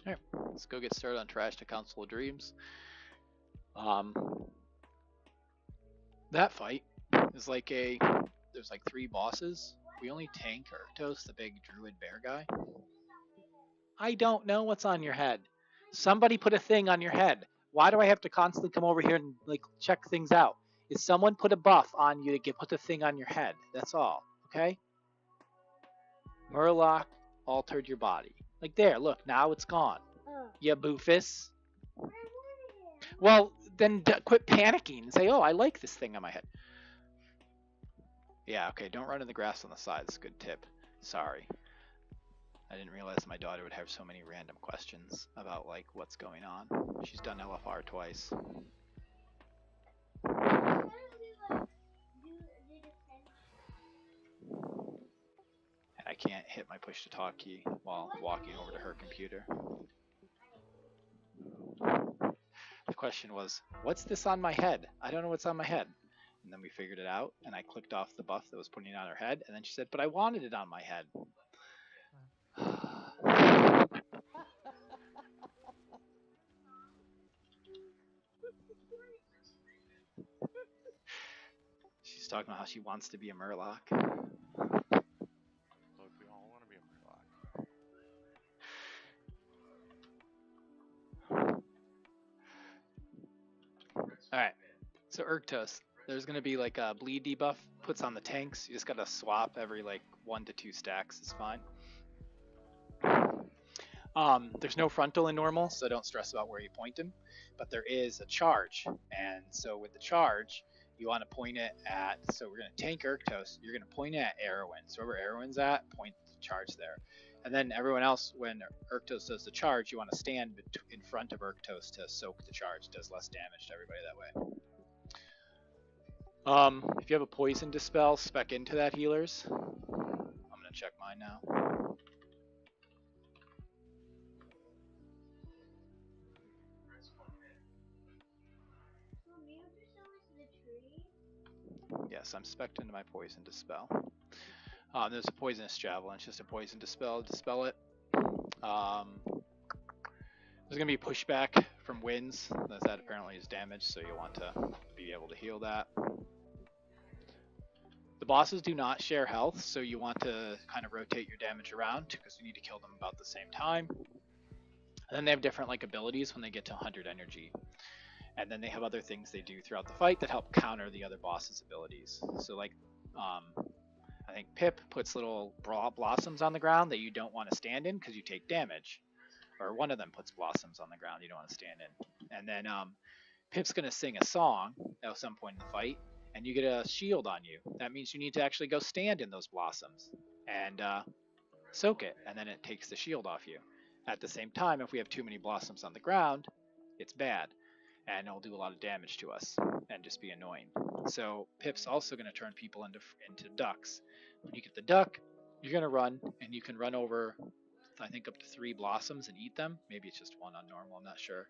Alright, let's go get started on Trash to Council of Dreams. That fight is like there's like 3 bosses. We only tank Arctos, the big druid bear guy. I don't know what's on your head. Somebody put a thing on your head. Why do I have to constantly come over here and like check things out? Is someone put a buff on you to put the thing on your head? That's all. Okay? Murloc altered your body. Like there, look, now it's gone. You boofus. Well, then quit panicking and say, oh, I like this thing on my head. Yeah, okay, don't run in the grass on the side. That's a good tip. Sorry. I didn't realize my daughter would have so many random questions about, like, what's going on. She's done LFR twice. And I can't hit my push to talk key while walking over to her computer. The question was, what's this on my head? I don't know what's on my head. And then we figured it out, and I clicked off the buff that was putting it on her head, and then she said, but I wanted it on my head. She's talking about how she wants to be a Murloc. Look, we all want to be a Murloc. Alright, so Arctos, there's going to be like a bleed debuff, puts on the tanks. You just got to swap every like 1 to 2 stacks, is fine. There's no frontal in normal, so don't stress about where you point him, but there is a charge, and so with the charge, you want to point it at, so we're going to tank Arctos, you're going to point it at Erwin, so wherever Erwin's at, point the charge there, and then everyone else, when Arctos does the charge, you want to stand in front of Arctos to soak the charge. It does less damage to everybody that way. If you have a poison dispel, spec into that, healers. I'm going to check mine now. Yes, I'm spec'd into my poison dispel. There's a poisonous javelin. It's just a poison dispel. Dispel it. There's going to be pushback from winds. That apparently is damage, so you'll want to be able to heal that. The bosses do not share health, so you want to kind of rotate your damage around because you need to kill them about the same time. And then they have different like abilities when they get to 100 energy. And then they have other things they do throughout the fight that help counter the other boss's abilities. So like, I think Pip puts little blossoms on the ground that you don't want to stand in because you take damage. Or one of them puts blossoms on the ground you don't want to stand in. And then Pip's going to sing a song at some point in the fight, and you get a shield on you. That means you need to actually go stand in those blossoms and soak it, and then it takes the shield off you. At the same time, if we have too many blossoms on the ground, it's bad. And it'll do a lot of damage to us and just be annoying. So Pip's also going to turn people into ducks. When you get the duck, you're going to run, and you can run over, I think, up to 3 blossoms and eat them. Maybe it's just 1 on normal, I'm not sure.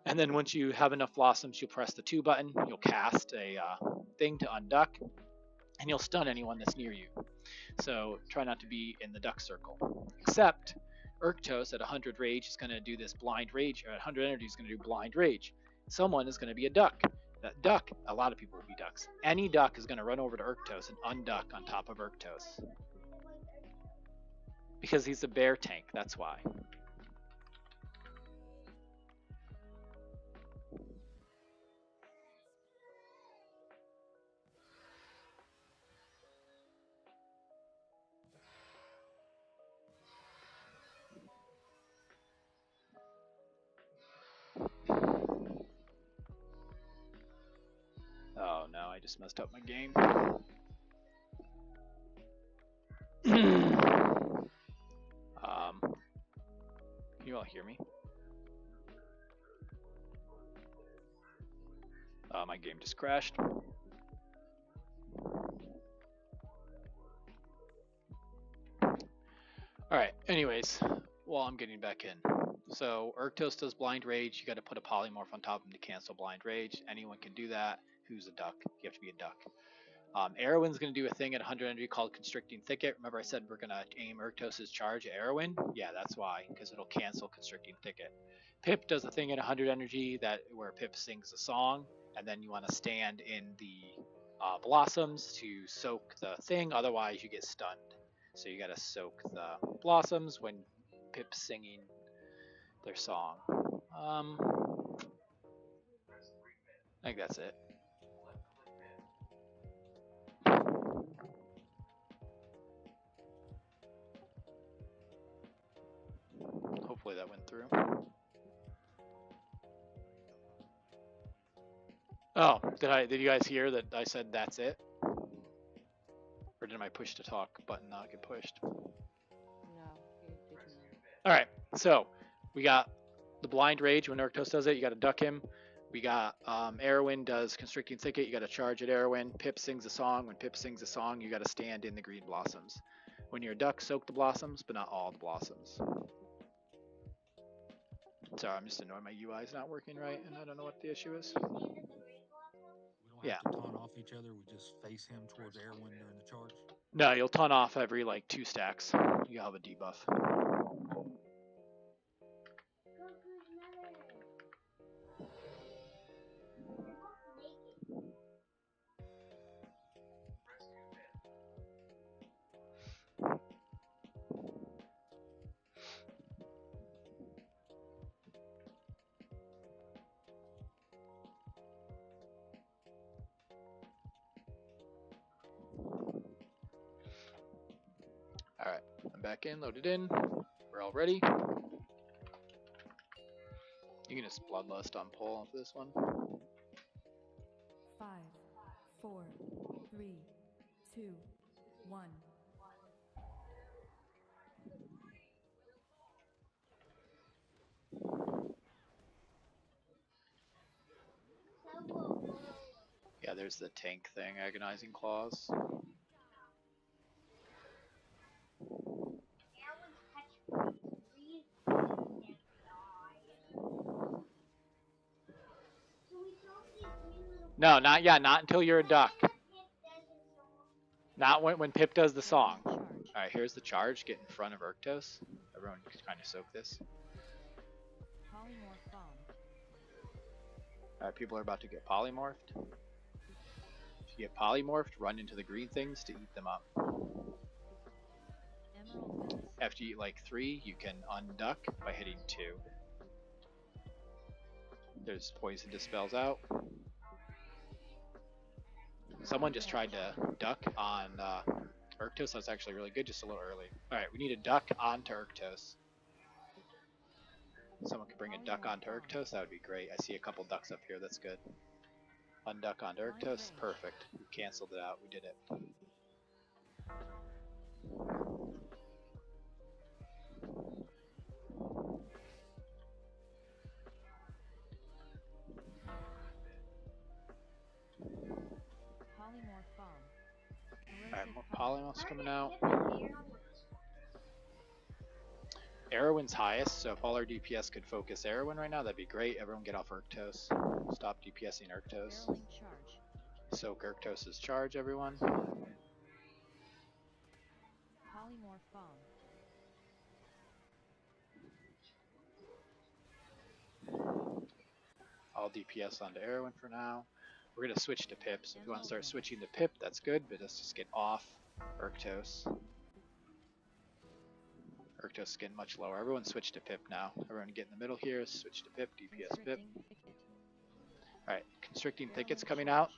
And then once you have enough blossoms, you'll press the 2 button, you'll cast a thing to unduck, and you'll stun anyone that's near you. So try not to be in the duck circle. Except Arctos at 100 rage is going to do this blind rage, or at 100 energy is going to do blind rage. Someone is going to be a duck. Duck, a lot of people will be ducks. Any duck is going to run over to Urktos and unduck on top of Urktos. Because he's a bear tank, that's why. Oh no, I just messed up my game. Can you all hear me? My game just crashed. Alright, anyways, while I'm getting back in. So, Urktos does Blind Rage. You got to put a polymorph on top of him to cancel Blind Rage. Anyone can do that. Who's a duck? You have to be a duck. Erwin's going to do a thing at 100 energy called Constricting Thicket. Remember I said we're going to aim Urktos' charge at Erwin? Yeah, that's why, because it'll cancel Constricting Thicket. Pip does a thing at 100 energy where Pip sings a song, and then you want to stand in the blossoms to soak the thing, otherwise you get stunned. So you got to soak the blossoms when Pip's singing their song. I think that's it. Hopefully that went through. Oh, did you guys hear that I said that's it? Or did my push to talk button not get pushed? No, you did not. Alright, so we got the Blind Rage when Urktos does it, you gotta duck him. We got Erwin does Constricting Thicket, you gotta charge at Erwin. Pip sings a song. When Pip sings a song, you gotta stand in the green blossoms. When you're a duck, soak the blossoms, but not all the blossoms. Sorry, I'm just annoyed my UI is not working right, and I don't know what the issue is. We don't have to taunt off each other. We just face him towards Erwin during the charge. No, you'll taunt off every like 2 stacks. You'll have a debuff. Alright, I'm back in, loaded in. We're all ready. You can just Bloodlust on pull off this one. 5, 4, 3, 2, 1. Yeah, there's the tank thing, Agonizing Claws. No, not yet. Not until you're a duck. Not when Pip does the song. Alright, here's the charge. Get in front of Urktos. Everyone can kind of soak this. Polymorph bomb. Alright, people are about to get polymorphed. If you get polymorphed, run into the green things to eat them up. Emerald Ooze. After you eat like 3, you can unduck by hitting 2. There's poison dispels out. Someone just tried to duck on Urktos. That's actually really good, just a little early. Alright, we need a duck onto Urktos. Someone could bring a duck onto Urktos, that would be great. I see a couple ducks up here, that's good. Unduck onto Urktos, perfect. We canceled it out, we did it. Polymorph bomb. Alright, Corrosive more pump. polymorphs coming out. Erwin's highest, so if all our DPS could focus Erwin right now, that'd be great. Everyone get off Urktos. Stop DPSing Urktos. Barreling charge. Soak Urktos' charge, everyone. Polymorph bomb. All DPS onto Erwin for now. We're going to switch to Pip, so if you want to start switching to Pip, that's good, but let's just get off Arctos. Arctos is getting much lower. Everyone switch to Pip now. Everyone get in the middle here, switch to Pip, DPS Pip. Alright, Constricting Thicket's coming out.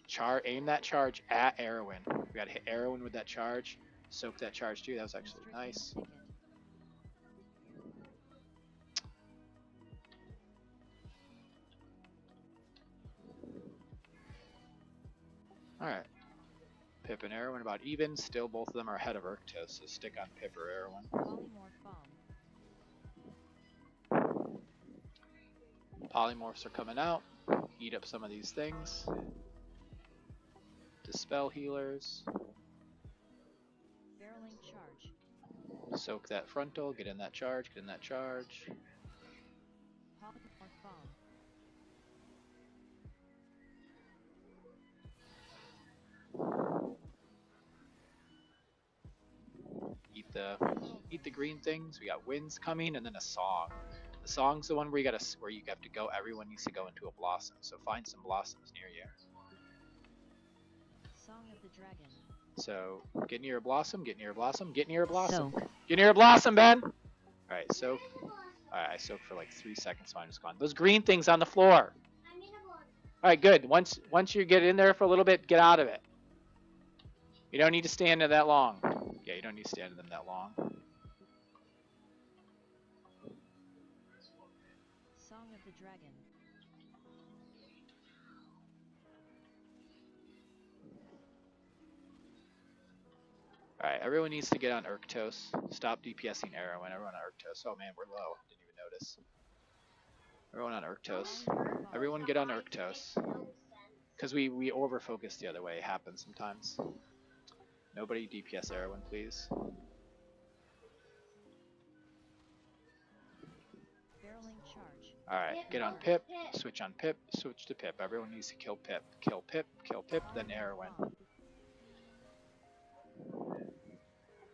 Aim that charge at Erwin. We gotta hit Erwin with that charge. Soak that charge too, that was actually nice. Alright. Pip and Erwin about even. Still both of them are ahead of Arctos, so stick on Pip or Erwin. Polymorphs are coming out. Eat up some of these things. Dispel healers. Barreling charge. Soak that frontal, get in that charge, get in that charge. Polymorph bomb. Eat the green things. We got winds coming and then a song. The song's the one where you have to go, everyone needs to go into a blossom. So find some blossoms near you. Song of the Dragon. So get near a blossom, get near a blossom, get near a blossom. Soak. Get near a blossom, Ben! Alright, soak. Alright, I soaked for like 3 seconds, so I'm just gone. Those green things on the floor. Alright, good. Once you get in there for a little bit, get out of it. You don't need to stand there that long. Yeah, you don't need to stand in them that long. Song of the Dragon. Alright, everyone needs to get on Arctos. Stop DPSing Erwin. Everyone on Arctos. Oh man, we're low. Didn't even notice. Everyone on Arctos. Everyone get on Arctos. Because we over-focus the other way. It happens sometimes. Nobody DPS Erwin, please. Barreling charge. Alright, get on Pip. Switch on Pip. Switch to Pip. Everyone needs to kill Pip. Kill Pip. Kill Pip, then Erwin.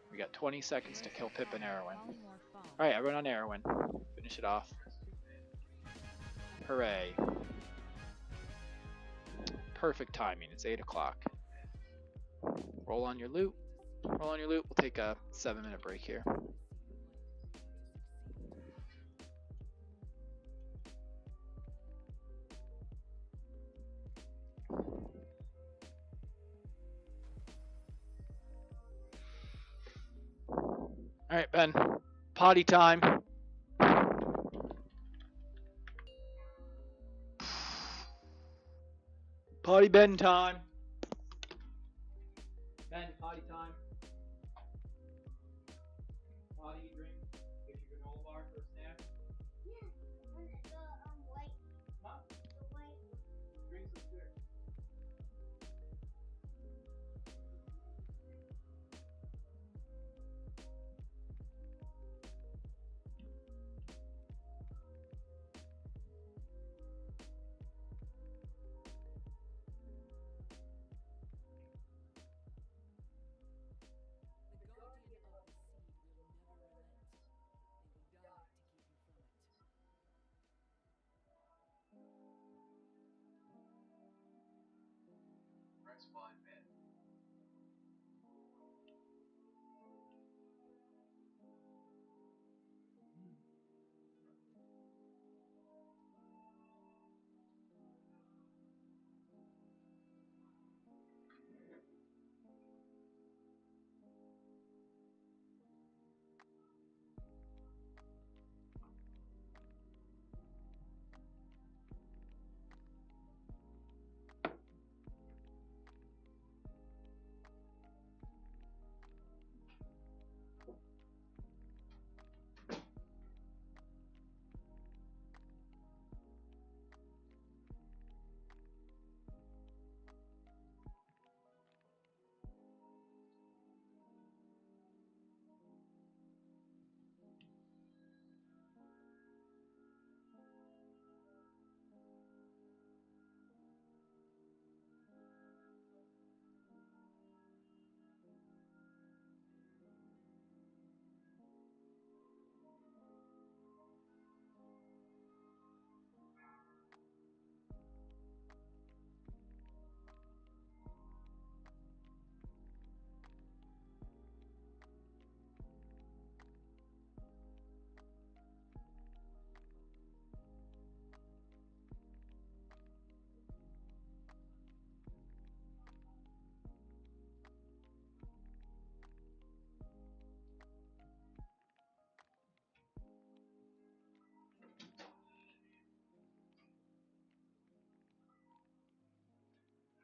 We got 20 seconds to kill Pip and Erwin. Alright, everyone on Erwin. Finish it off. Hooray. Perfect timing. It's 8 o'clock. Roll on your loot. Roll on your loot. We'll take a 7-minute break here. Alright, Ben. Potty time. Potty Ben time. Ben, potty time. Potty, drink. Get your granola bar for a snack. Yeah, the white. Huh? The white. Drink some beer.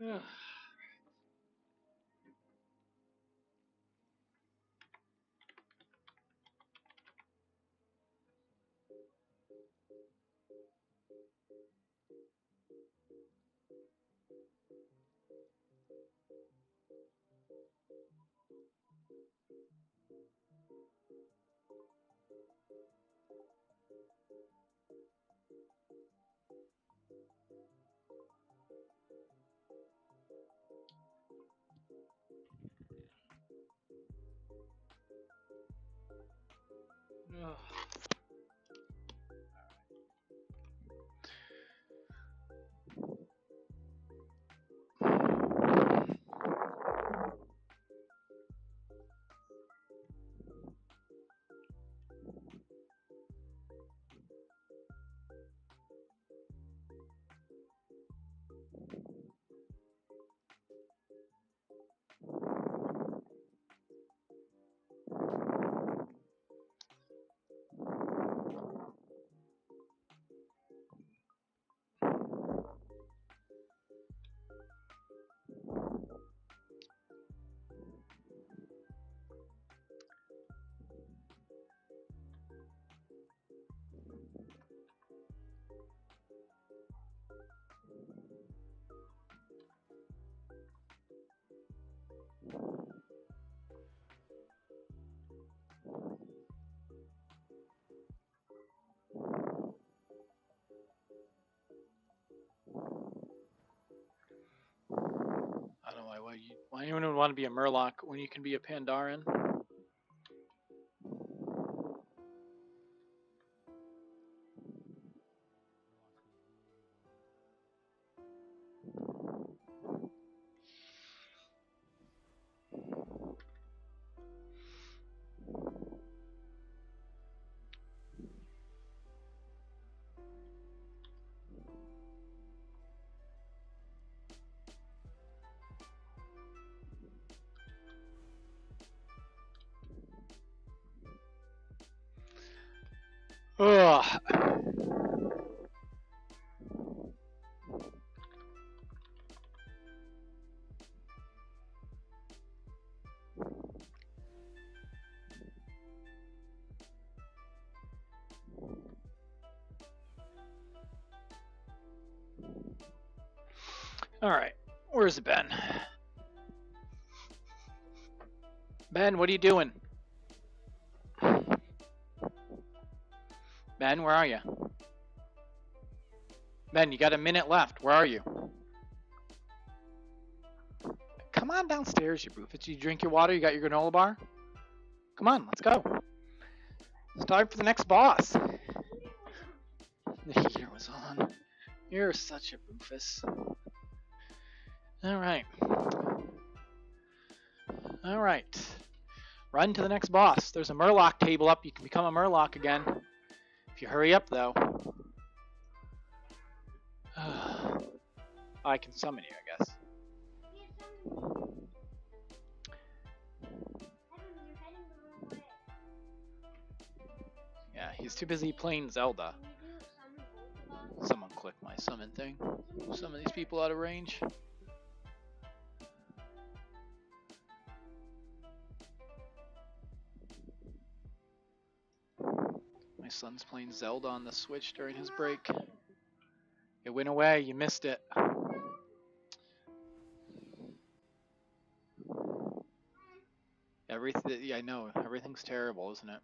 Ugh. Ugh. I don't know why anyone would want to be a Murloc when you can be a Pandaren. Ugh. All right, where's Ben? Ben, what are you doing? Ben, where are you? Ben, you got a minute left. Where are you? Come on downstairs, you Rufus. You drink your water? You got your granola bar? Come on, let's go. It's time for the next boss. The heater was on. You're such a Rufus. Alright. Alright. Run to the next boss. There's a Murloc table up. You can become a Murloc again. If you hurry up, though. I can summon you, I guess. Yeah, he's too busy playing Zelda. Someone click my summon thing. Summon these people out of range. My son's playing Zelda on the Switch during his break. It went away, you missed it. Everything, yeah, I know, everything's terrible, isn't it?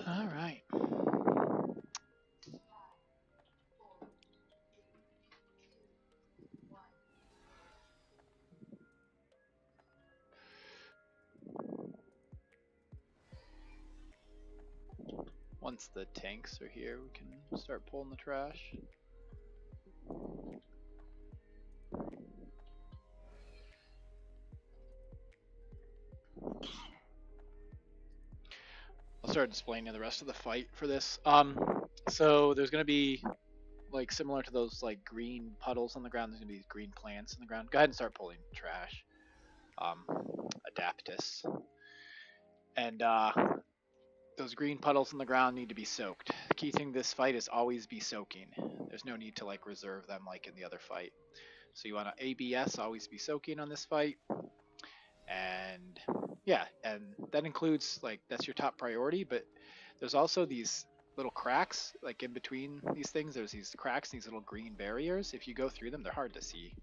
All right. Once the tanks are here, we can start pulling the trash. I'll start displaying the rest of the fight for this. So there's gonna be like similar to those like green puddles on the ground. There's gonna be green plants on the ground. Go ahead and start pulling trash. Adaptus. And those green puddles on the ground need to be soaked. The key thing this fight is always be soaking. There's no need to like reserve them like in the other fight. So you want to ABS, always be soaking on this fight. And yeah, and that includes like that's your top priority, but there's also these little cracks like in between these things. There's these cracks, these little green barriers. If you go through them, they're hard to see.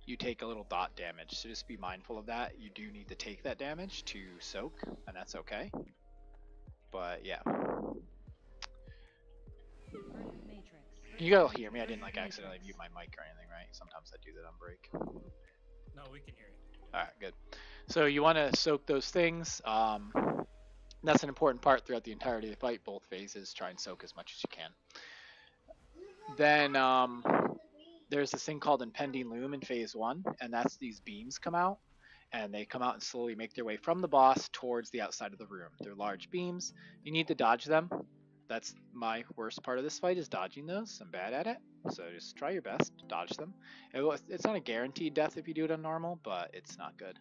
You take a little dot damage, so just be mindful of that. You do need to take that damage to soak, and that's okay. But yeah. Verdant matrix. You gotta hear me. I didn't like accidentally mute my mic or anything, right? Sometimes I do that on break. No, we can hear you. Alright, good. So you want to soak those things. That's an important part throughout the entirety of the fight, both phases. Try and soak as much as you can. Then there's this thing called impending loom in phase 1, and that's these beams come out, and they come out and slowly make their way from the boss towards the outside of the room. They're large beams. You need to dodge them. That's my worst part of this fight, is dodging those. I'm bad at it, so just try your best to dodge them. It's not a guaranteed death if you do it on normal, but it's not good.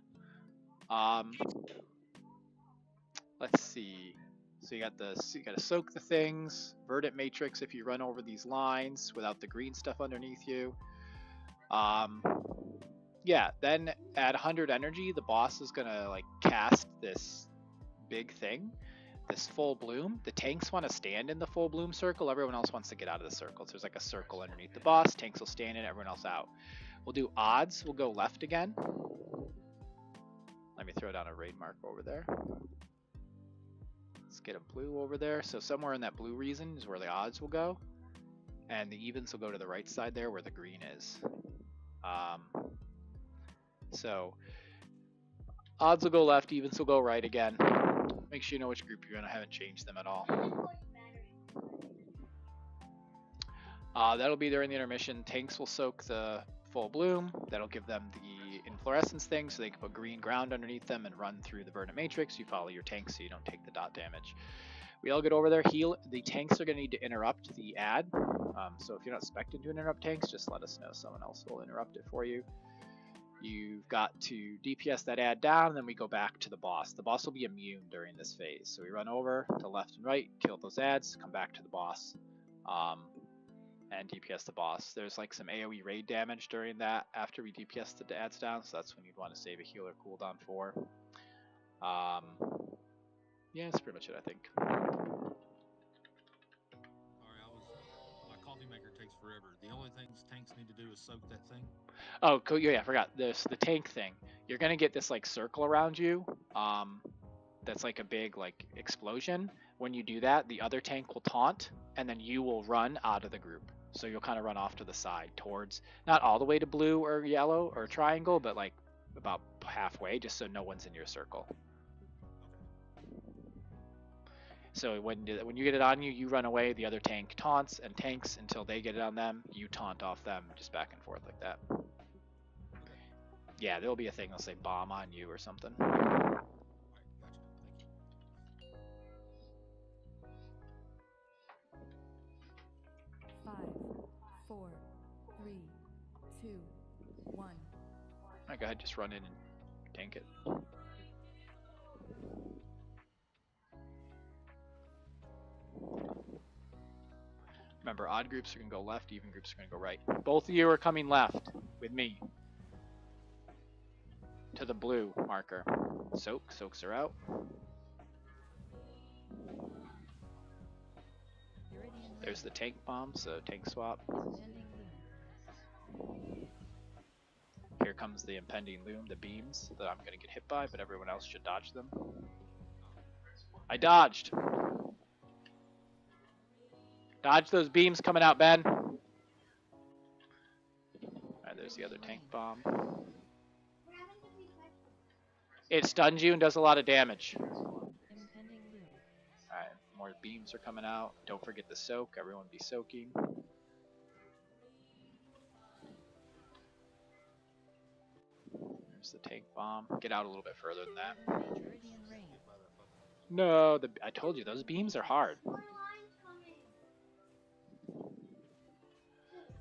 Let's see. So you got to soak the things. Verdant matrix if you run over these lines without the green stuff underneath you. Yeah. Then at 100 energy, the boss is gonna like cast this big thing, this full bloom. The tanks want to stand in the full bloom circle. Everyone else wants to get out of the circle. So there's like a circle underneath the boss. Tanks will stand in. Everyone else out. We'll do odds. We'll go left again. Let me throw down a raid mark over there. Let's get a blue over there. So somewhere in that blue region is where the odds will go. And the evens will go to the right side there where the green is. So odds will go left, evens will go right again. Make sure you know which group you're in. I haven't changed them at all. That'll be during the intermission. Tanks will soak the full bloom. That'll give them the inflorescence thing so they can put green ground underneath them and run through the verdant matrix. You follow your tanks so you don't take the dot damage. We all get over there. Heal. The tanks are going to need to interrupt the ad. So if you're not expected to interrupt tanks, just let us know. Someone else will interrupt it for you. You've got to DPS that ad down, and then we go back to the boss. The boss will be immune during this phase. So we run over to left and right, kill those ads, come back to the boss, and DPS the boss. There's like some AoE raid damage during that after we DPS the ads down, so that's when you'd want to save a healer cooldown for. Yeah, that's pretty much it, I think. My coffee maker takes forever. The only things tanks need to do is soak that thing. Oh, cool. Yeah, I forgot. This the tank thing. You're gonna get this like circle around you. That's like a big like explosion. When you do that, the other tank will taunt, and then you will run out of the group. So you'll kind of run off to the side towards, not all the way to blue or yellow or triangle, but like about halfway, just so no one's in your circle. So when you get it on you, you run away. The other tank taunts and tanks until they get it on them. You taunt off them, just back and forth like that. Yeah, there'll be a thing that'll say bomb on you or something. All right, gotcha. Thank you. 5, 4, 3, 2, 1. Alright, go ahead, just run in and tank it. Remember, odd groups are going to go left, even groups are going to go right. Both of you are coming left with me to the blue marker. Soaks are out. There's the tank bomb, so tank swap. Here comes the impending loom, the beams that I'm going to get hit by, but everyone else should dodge them. I dodged! Dodge those beams coming out, Ben. Alright, there's the other tank bomb. It stuns you and does a lot of damage. Alright, more beams are coming out. Don't forget to soak. Everyone be soaking. There's the tank bomb. Get out a little bit further than that. No, I told you, those beams are hard.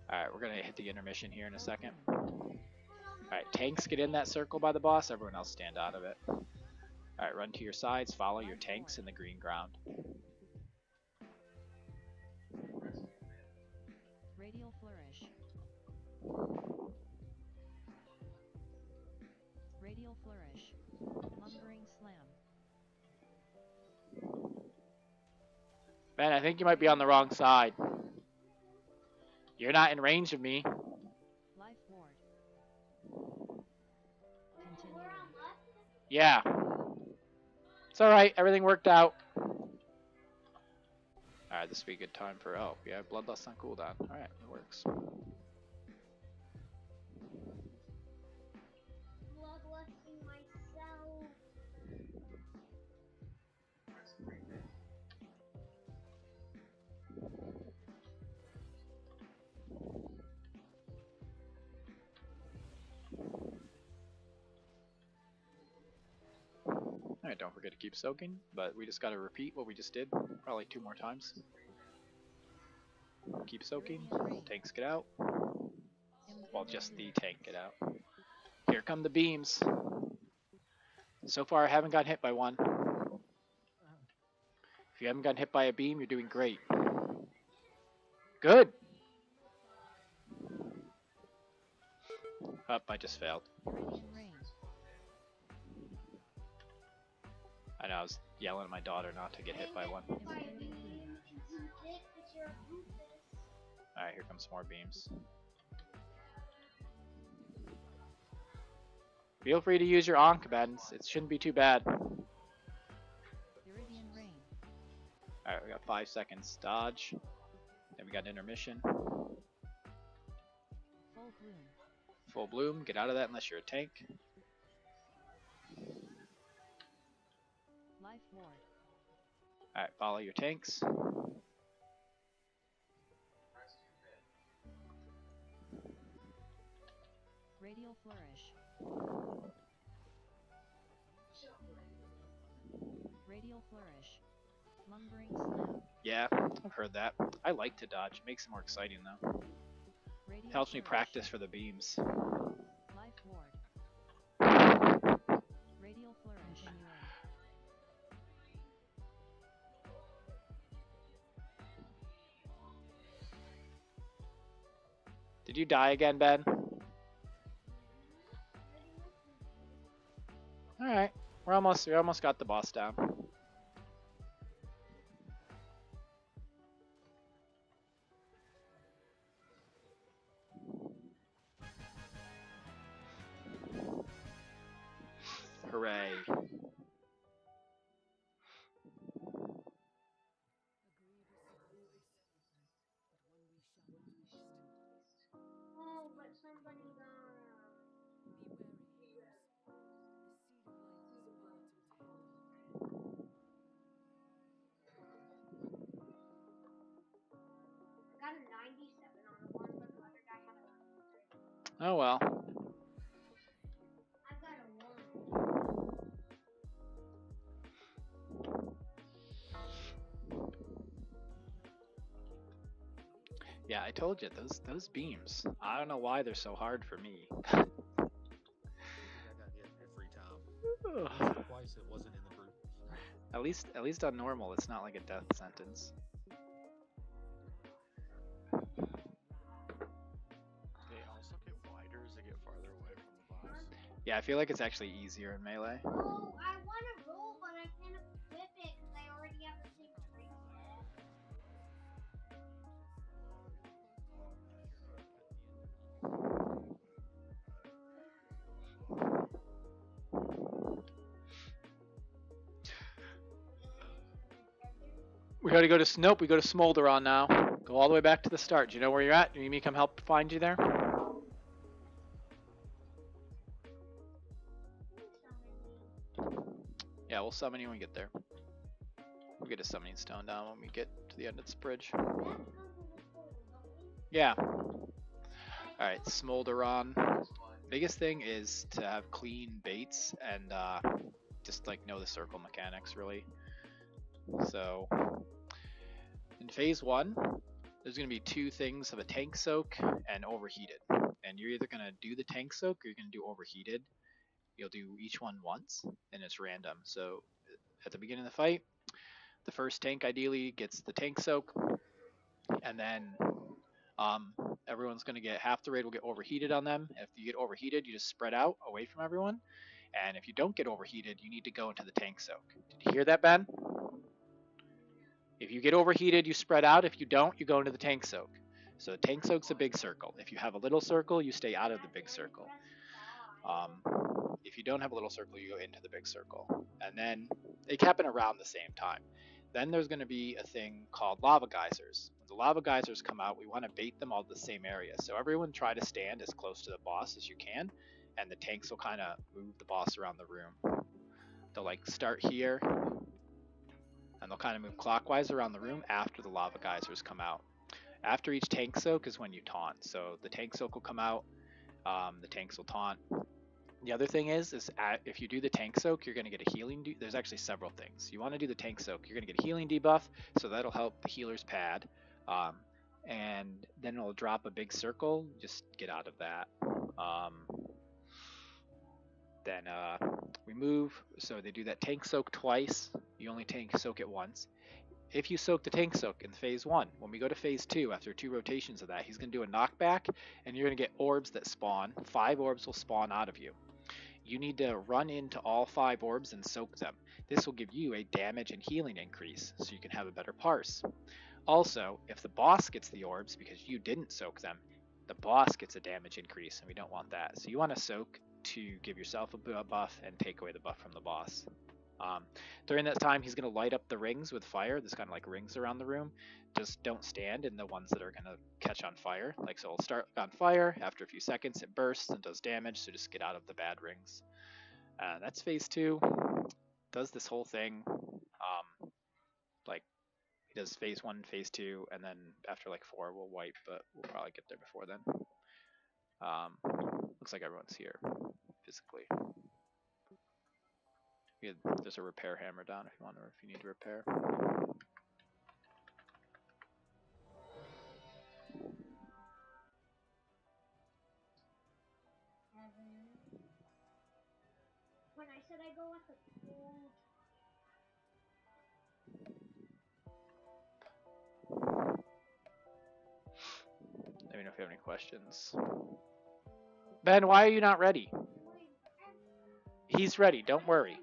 Alright, we're going to hit the intermission here in a second. Alright, tanks get in that circle by the boss, everyone else stand out of it. Alright, run to your sides, follow your tanks in the green ground. Radial flourish. Radial flourish. Lumbering slam. Ben, I think you might be on the wrong side. You're not in range of me. Life ward. Continuing. Yeah. It's alright, everything worked out. Alright, this would be a good time for, oh, yeah, Bloodlust on cooldown. Alright, it works. Bloodlusting myself. Alright, don't forget to keep soaking, but we just gotta repeat what we just did, probably 2 more times. Keep soaking, tanks get out. Well, just the tank get out. Here come the beams. So far I haven't gotten hit by one. If you haven't gotten hit by a beam, you're doing great. Good! Up, I just failed. Iridian rain. I know, I was yelling at my daughter not to get hit by one. Impending loom. Alright, here comes more beams. Feel free to use your Ankh, Ben. It shouldn't be too bad. Iridian rain. Alright, we got 5 seconds. Dodge. Then we got intermission. Full bloom. Full bloom. Get out of that unless you're a tank. Life ward. Alright, follow your tanks. Radial flourish. Radial flourish. Lumbering slam. Yeah, I've heard that. I like to dodge. It makes it more exciting though. Radial Helps me flourish. practice for the beams. Life ward. Radial flourish. Did you die again, Ben? Alright. We almost got the boss down. Hooray. Oh, but somebody I got a 97 on the one, but the other guy had a 103. Oh well. I've got a 1. Yeah, I told you, those beams. I don't know why they're so hard for me. I got hit every time. Twice it wasn't in the group. At least on normal, it's not like a death sentence. They also get wider as they get farther away from the boss. Yeah, I feel like it's actually easier in melee. Oh, I want to roll, but I can't equip it because I already have the same trait set. We gotta go to Nope, we go to Smolderon now. Go all the way back to the start. Do you know where you're at? Do you need me to come help find you there? Yeah, we'll summon you when we get there. We'll get a summoning stone down when we get to the end of this bridge. Yeah. Alright, Smolderon. Biggest thing is to have clean baits and just like know the circle mechanics really. So in phase 1, there's going to be 2 things of a tank soak and overheated. and you're either gonna do the tank soak or you're gonna do overheated. You'll do each one once, and it's random. So at the beginning of the fight, the first tank ideally gets the tank soak, and then um, everyone's going to get half the raid will get overheated on them. If you get overheated, you just spread out away from everyone. And if you don't get overheated, you need to go into the tank soak. Did you hear that, Ben? If you get overheated, you spread out. If you don't, you go into the tank soak. So the tank soak's a big circle. If you have a little circle, you stay out of the big circle. If you don't have a little circle, you go into the big circle. And then they happen around the same time. Then there's going to be a thing called lava geysers. When the lava geysers come out, we want to bait them all to the same area. So everyone try to stand as close to the boss as you can, and the tanks will kind of move the boss around the room. They'll like start here, and they'll kind of move clockwise around the room after the lava geysers come out. After each tank soak is when you taunt. So the tank soak will come out, the tanks will taunt. The other thing is if you do the tank soak, you're going to get a healing. There's actually several things. You want to do the tank soak. You're going to get a healing debuff, so that'll help the healer's pad. And then it'll drop a big circle. Just get out of that. Then we move. So they do that tank soak twice. You only tank soak it once. If you soak the tank soak in phase 1, when we go to phase 2, after 2 rotations of that, he's going to do a knockback, and you're going to get orbs that spawn. 5 orbs will spawn out of you. You need to run into all 5 orbs and soak them. This will give you a damage and healing increase, so you can have a better parse. Also, if the boss gets the orbs because you didn't soak them, the boss gets a damage increase, and we don't want that. So you want to soak to give yourself a buff and take away the buff from the boss. During that time, he's going to light up the rings with fire. There's kind of like rings around the room. Just don't stand in the ones that are going to catch on fire. Like, so it'll start on fire. After a few seconds, it bursts and does damage. So just get out of the bad rings. That's phase 2. Does this whole thing. Like, he does phase 1, phase 2, and then after like 4, we'll wipe, but we'll probably get there before then. Looks like everyone's here physically. There's a repair hammer down if you want, or if you need to repair. When I said I go at the cold. Let me know if you have any questions. Ben, why are you not ready? He's ready, don't worry.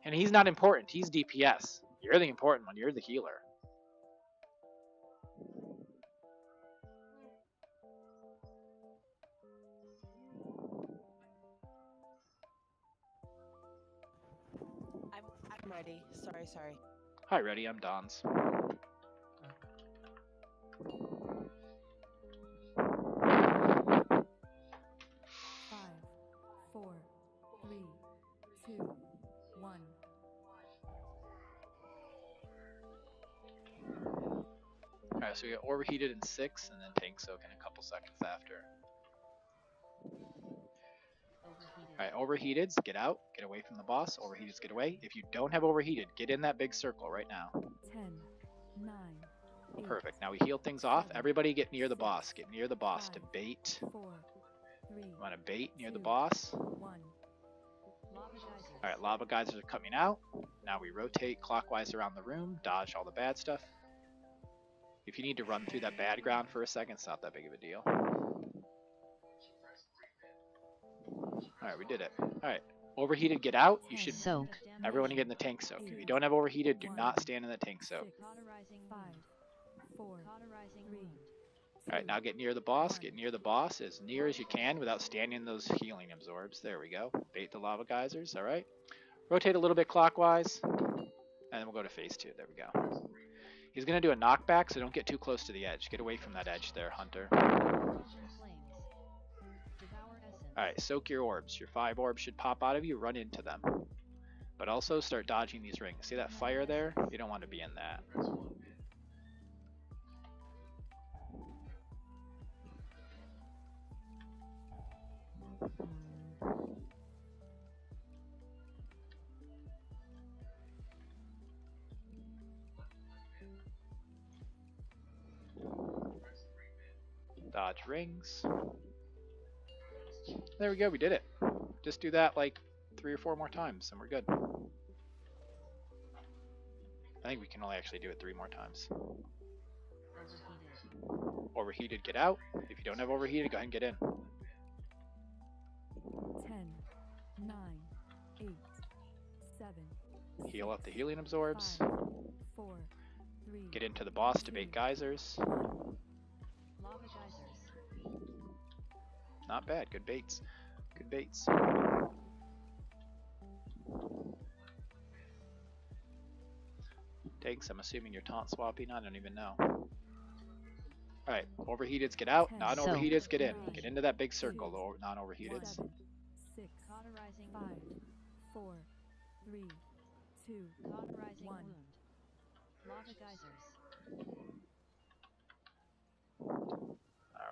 And he's not important, he's DPS. You're the important one, you're the healer. I'm ready. Sorry. Hi, ready, I'm Don's. 5, 4, 3, 2, 1. Alright, so we get overheated in 6, and then tank soak in a couple seconds after. Alright, overheateds, get out, get away from the boss. Overheateds, get away. If you don't have overheated, get in that big circle right now. 10, 9, 8. Perfect, now we heal things off. Everybody get near the boss. Get near the boss to bait. 4, 3, You want to bait near the boss. 1. Alright, lava geysers are coming out. Now we rotate clockwise around the room, dodge all the bad stuff. If you need to run through that bad ground for a second, it's not that big of a deal. Alright, we did it. Alright, overheated, get out. You should. Soak. Everyone get in the tank soak. If you don't have overheated, do not stand in the tank soak. 5, 4, 3. Alright, now get near the boss. Get near the boss as near as you can without standing in those healing absorbs. There we go. Bait the lava geysers. Alright. Rotate a little bit clockwise. And then we'll go to phase 2. There we go. He's going to do a knockback, so don't get too close to the edge. Get away from that edge there, Hunter. Alright, soak your orbs. Your 5 orbs should pop out of you. Run into them. But also start dodging these rings. See that fire there? You don't want to be in that. Dodge rings. There we go, we did it. Just do that like 3 or 4 more times and we're good. I think we can only actually do it 3 more times. Overheated. Overheated, get out. If you don't have overheated, go ahead and get in. 10, 9, 8, 7. Heal up the healing absorbs. 5, 4, 3. Get into the boss to bait geysers. Lava geysers. Not bad, good baits. Good baits. Tanks, I'm assuming you're taunt swapping, I don't even know. Alright, overheateds get out, non-overheateds get in. Get into that big circle, non-overheateds. 7, 6, Cauterizing 5, wound. 4, 3, 2, Cauterizing 1. wound. Lava geysers.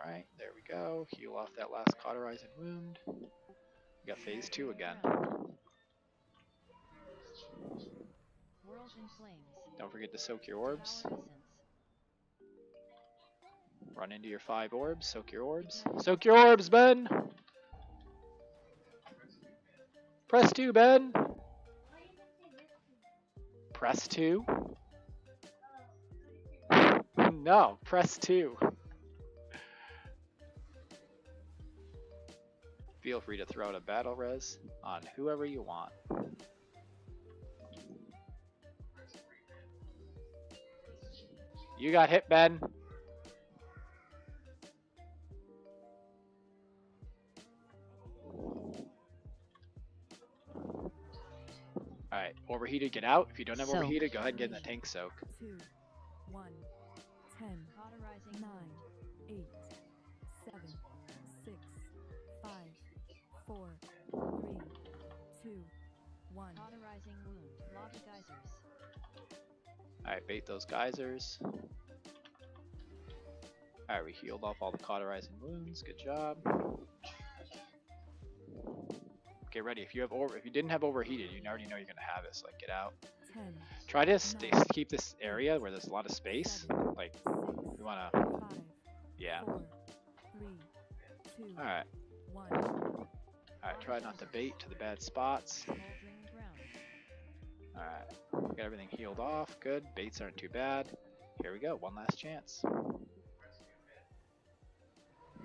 Alright, there we go. Heal off that last cauterizing wound. We got phase 2 again. World in flames. Don't forget to soak your orbs. Power essence. Run into your 5 orbs, soak your orbs. Soak your orbs, Ben! Press 2, Ben! Press 2? No, press 2. Feel free to throw out a battle res on whoever you want. You got hit, Ben. Alright, overheated, get out. If you don't have Soak. overheated, go ahead and get in the tank soak. 2, 1, 10, Cauterizing 9, 8, 7, 6, 5, 4, 3, 2, 1. Cauterizing wound. Lava geysers. Alright, bait those geysers. Alright, we healed off all the cauterizing wounds. Good job. Get ready. If you didn't have overheated, you already know you're gonna have it. So like, get out. 10, Try to keep this area where there's a lot of space. Like, you wanna, 5, yeah. 4, 3, 2, Alright. 1. Alright, try not to bait to the bad spots. Cauldron ground. Alright, got everything healed off. Good. Baits aren't too bad. Here we go. One last chance.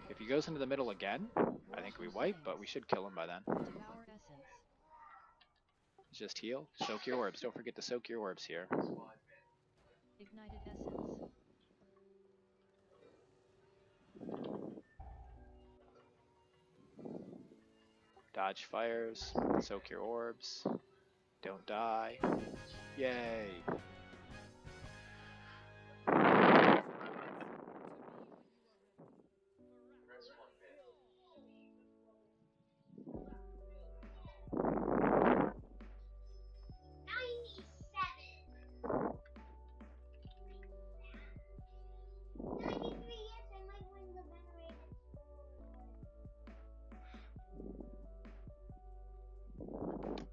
If he goes into the middle again, I think we wipe, but we should kill him by then. Power essence. Just heal. Soak your orbs. Don't forget to soak your orbs here. Ignited essence. Dodge fires. Soak your orbs. Don't die. Yay.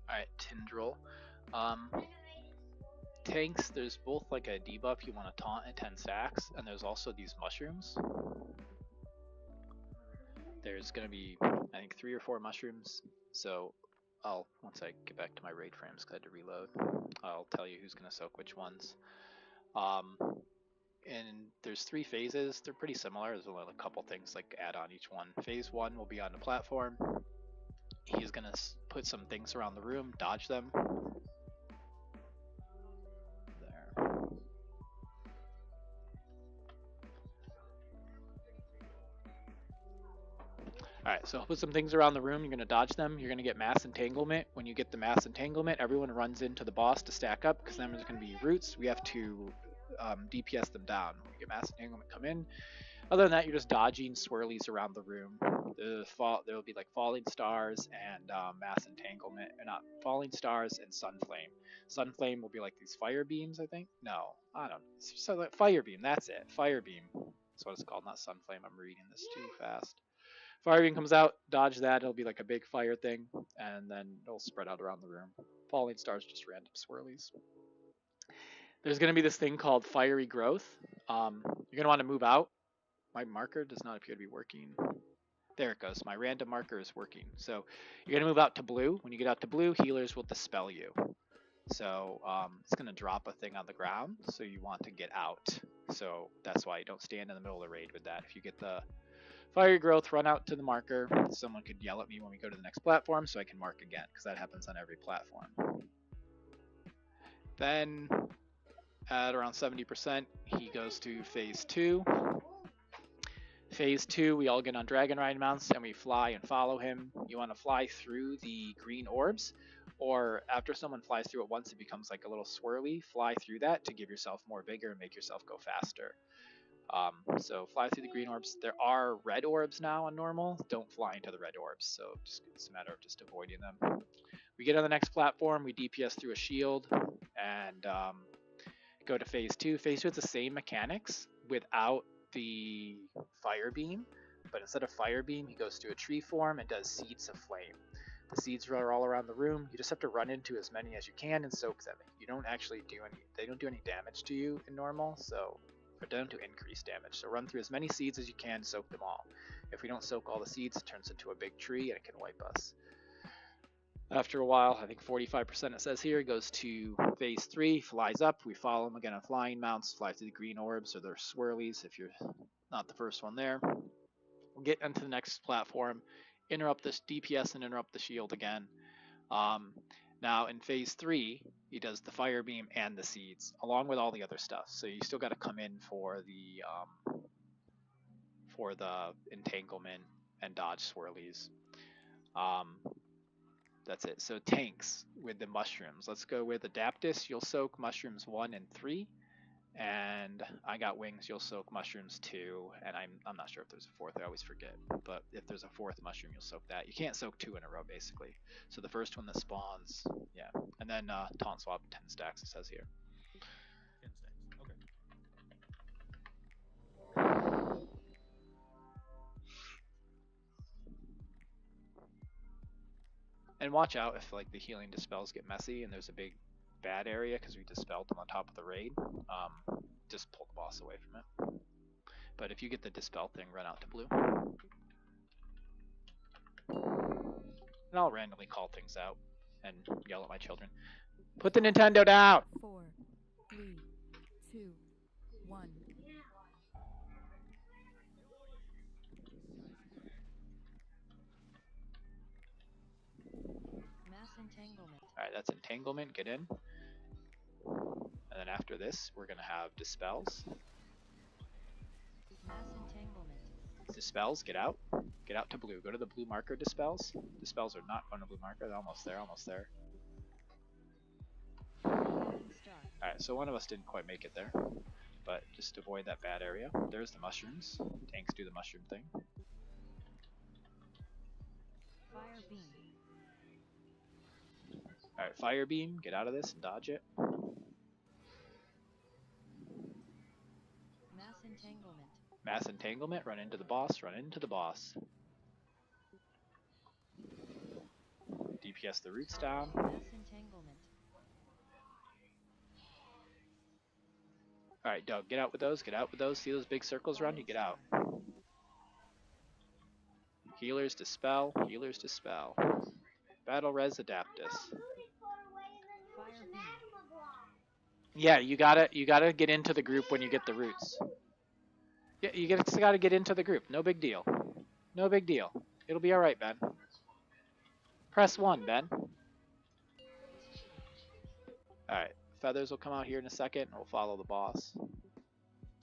Alright, Tindril. Tanks, there's both like a debuff you want to taunt at 10 stacks, and there's also these mushrooms. There's going to be, I think, 3 or 4 mushrooms, so once I get back to my raid frames, because I had to reload, I'll tell you who's going to soak which ones. And there's 3 phases. They're pretty similar. There's only a couple things like add on each one. Phase 1 will be on the platform. He's going to put some things around the room, dodge them. There. Alright, so I'll put some things around the room. You're going to dodge them. You're going to get mass entanglement. When you get the mass entanglement, everyone runs into the boss to stack up, because then there's going to be roots. We have to DPS them down. When you get mass entanglement, come in. Other than that, you're just dodging swirlies around the room. There will be like falling stars and mass entanglement, or not falling stars and sunflame. Sunflame will be like these fire beams, I think. No, I don't know. So like fire beam, that's it. Fire beam. That's what it's called, not sunflame. I'm reading this too fast. Fire beam comes out, dodge that. It'll be like a big fire thing, and then it'll spread out around the room. Falling stars, just random swirlies. There's going to be this thing called fiery growth. You're going to want to move out My marker does not appear to be working. There it goes. My random marker is working. So you're going to move out to blue. When you get out to blue, healers will dispel you. So it's going to drop a thing on the ground. So you want to get out. So that's why you don't stand in the middle of the raid with that. If you get the fire growth, run out to the marker. Someone could yell at me when we go to the next platform so I can mark again, because that happens on every platform. Then at around 70%, he goes to phase 2. Phase 2, we all get on dragon ride mounts and we fly and follow him. You want to fly through the green orbs, or after someone flies through it once, it becomes like a little swirly. Fly through that to give yourself more vigor and make yourself go faster. So fly through the green orbs. There are red orbs now on normal. Don't fly into the red orbs, so it's a matter of just avoiding them. We get on the next platform, we DPS through a shield, and go to phase 2. Phase 2 has the same mechanics without the fire beam, but instead of fire beam, he goes to a tree form and does seeds of flame. The seeds are all around the room. You just have to run into as many as you can and soak them. You don't actually do any, they don't do any damage to you in normal, so they don't do increased damage. So run through as many seeds as you can, soak them all. If we don't soak all the seeds, it turns into a big tree and it can wipe us. After a while, I think 45% it says here, goes to phase 3, flies up. We follow him again on flying mounts, fly through the green orbs or their swirlies if you're not the first one there. We'll get into the next platform, interrupt this DPS and interrupt the shield again. Now in phase 3, he does the fire beam and the seeds, along with all the other stuff. So you still got to come in for the entanglement and dodge swirlies. That's it. So tanks with the mushrooms. Let's go with Adaptus. You'll soak mushrooms 1 and 3, and I got wings. You'll soak mushrooms 2, and I'm not sure if there's a 4th. I always forget. But if there's a 4th mushroom, you'll soak that. You can't soak 2 in a row, basically. So the first one that spawns, yeah, and then taunt swap 10 stacks. It says here. 10 stacks. Okay. And watch out if like the healing dispels get messy and there's a big bad area because we dispelled them on top of the raid. Just pull the boss away from it. But if you get the dispel thing, run out to blue. And I'll randomly call things out and yell at my children. Put the Nintendo down! 4, 3, 2, 1. Mass entanglement. Alright, that's entanglement, get in. And then after this, we're gonna have dispels. Mass entanglement. Dispels, get out. Get out to blue. Go to the blue marker dispels. Dispels are not going to blue marker, they're almost there, almost there. Alright, so one of us didn't quite make it there. But just avoid that bad area. There's the mushrooms. Tanks do the mushroom thing. Fire beam. Alright, fire beam, get out of this and dodge it. Mass entanglement. Mass entanglement, run into the boss, run into the boss. DPS the roots down. Mass entanglement. Alright, Doug, get out with those, get out with those. See those big circles around you? Get out. Healers dispel, healers dispel. Battle res Adaptus. Fire beam. Yeah, you gotta get into the group when you get the roots. Yeah, you gotta get into the group. No big deal. No big deal. It'll be alright, Ben. Press 1, Ben. Alright, feathers will come out here in a second and we'll follow the boss.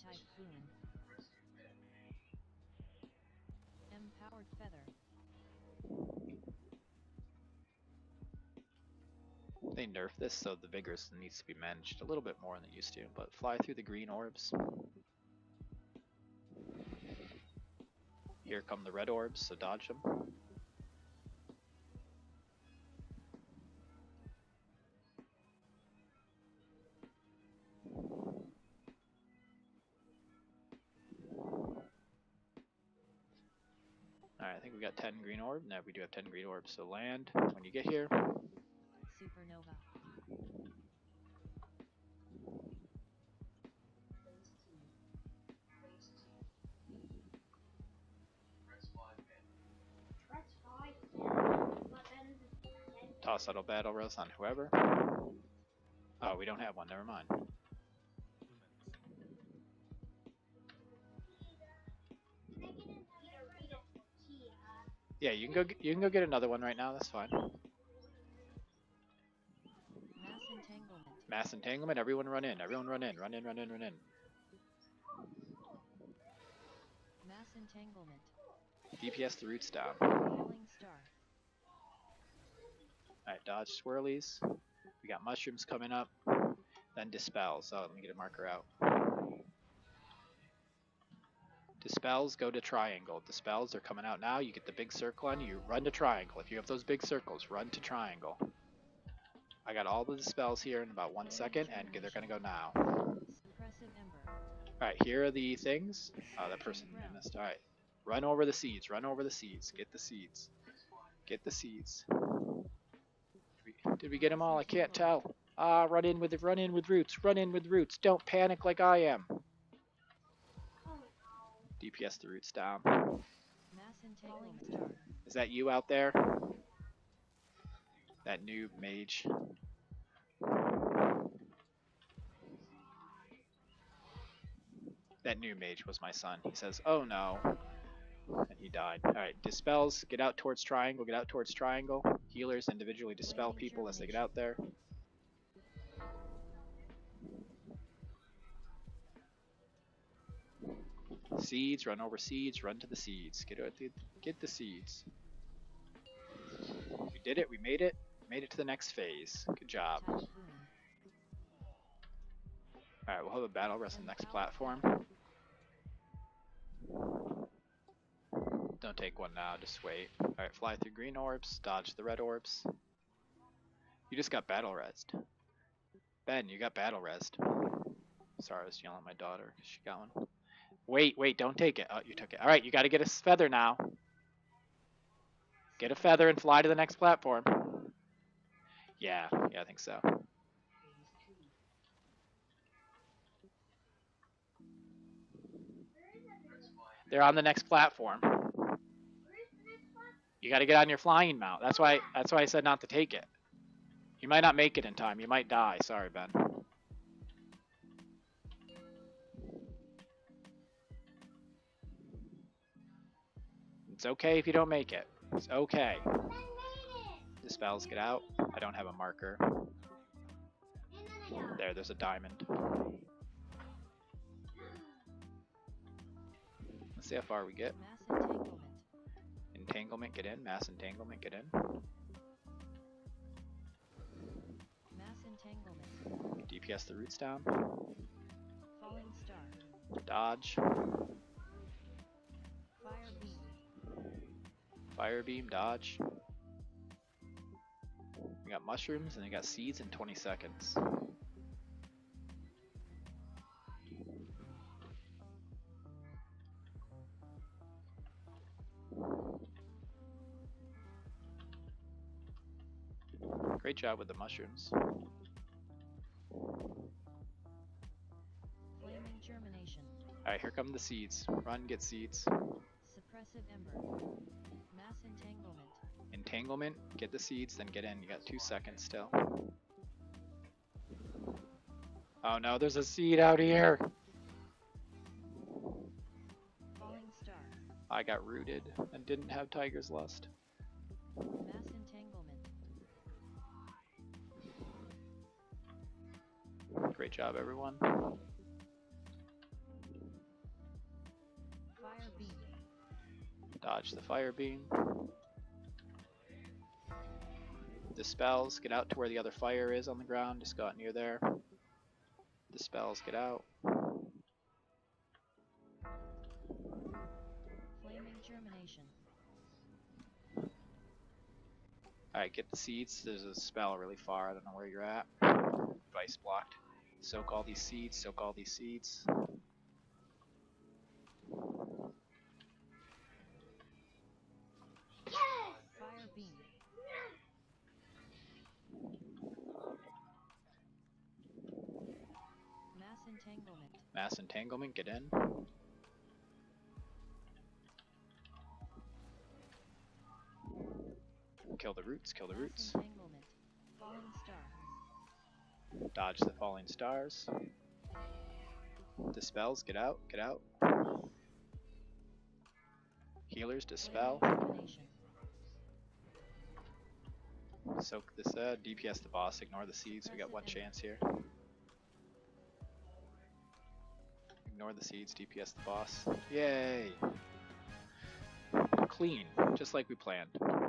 Typhoon. Empowered feather. They nerf this, so the vigor needs to be managed a little bit more than it used to, but fly through the green orbs. Here come the red orbs, so dodge them. Alright, I think we got 10 green orbs. No, we do have 10 green orbs, so land when you get here. Supernova. Toss Subtle Battle Rose on whoever. Oh, we don't have one. Never mind. Yeah, you can go get another one right now. That's fine. Mass entanglement. Mass entanglement. Everyone run in. Everyone run in. Run in. Run in. Run in. Mass entanglement. DPS the roots down. Falling star. Alright, dodge swirlies. We got mushrooms coming up. Then dispels. Oh, let me get a marker out. Dispels, go to triangle. Dispels are coming out now. You get the big circle on you. Run to triangle. If you have those big circles, run to triangle. I got all the dispels here in about 1 second, and they're going to go now. Suppressive ember. Alright, here are the things. Oh, that person missed. Alright. Run over the seeds. Run over the seeds. Get the seeds. Get the seeds. Did we get them all? I can't tell. Ah, run in with roots. Run in with roots. Don't panic like I am. DPS the roots down. Mass entanglement star. Is that you out there? That noob mage. That new mage was my son. He says, oh no. And he died. Alright, dispels. Get out towards triangle. Get out towards triangle. Healers individually dispel people as they get out there. Seeds. Run over seeds. Run to the seeds. Get the seeds. We did it. We made it. Made it to the next phase. Good job. Alright, we'll have a battle rest on the next platform. Don't take one now, just wait. Alright, fly through green orbs, dodge the red orbs. You just got battle rezzed. Ben, you got battle rezzed. Sorry, I was yelling at my daughter because she got one. Wait, don't take it. Oh, you took it. Alright, you gotta get a feather now. Get a feather and fly to the next platform. Yeah, I think so. They're on the next platform. You got to get on your flying mount. That's why I said not to take it. You might not make it in time. You might die. Sorry, Ben. It's okay if you don't make it. It's okay. Dispels, get out. I don't have a marker. There's a diamond. Let's see how far we get. Mass entanglement. Entanglement, get in. Mass entanglement, get in. Mass entanglement. DPS the roots down. Falling star. Dodge. Fire beam. Fire beam, dodge. We got mushrooms and we got seeds in 20 seconds. Great job with the mushrooms. Flaming germination. Alright, here come the seeds. Run, get seeds. Suppressive ember. Mass entanglement. Entanglement, get the seeds, then get in. You got 2 seconds still. Oh no, there's a seed out here! Falling star. I got rooted and didn't have Tiger's Lust. Mass entanglement. Great job, everyone. Fire beam. Dodge the fire beam. Dispels, get out to where the other fire is on the ground. Just go out near there. Dispels, get out. Flaming germination. Alright, get the seeds. There's a spell really far. I don't know where you're at. Device blocked. Soak all these seeds. Soak all these seeds. Fire beam. Mass entanglement. Mass entanglement, get in. Kill the roots, kill the Mass roots. entanglement. Dodge the falling stars. Dispels, get out, get out. Healers, dispel. Germination. Soak this DPS the boss, ignore the seeds, we got one chance here. Ignore the seeds, DPS the boss. Yay! Clean, just like we planned. Nothing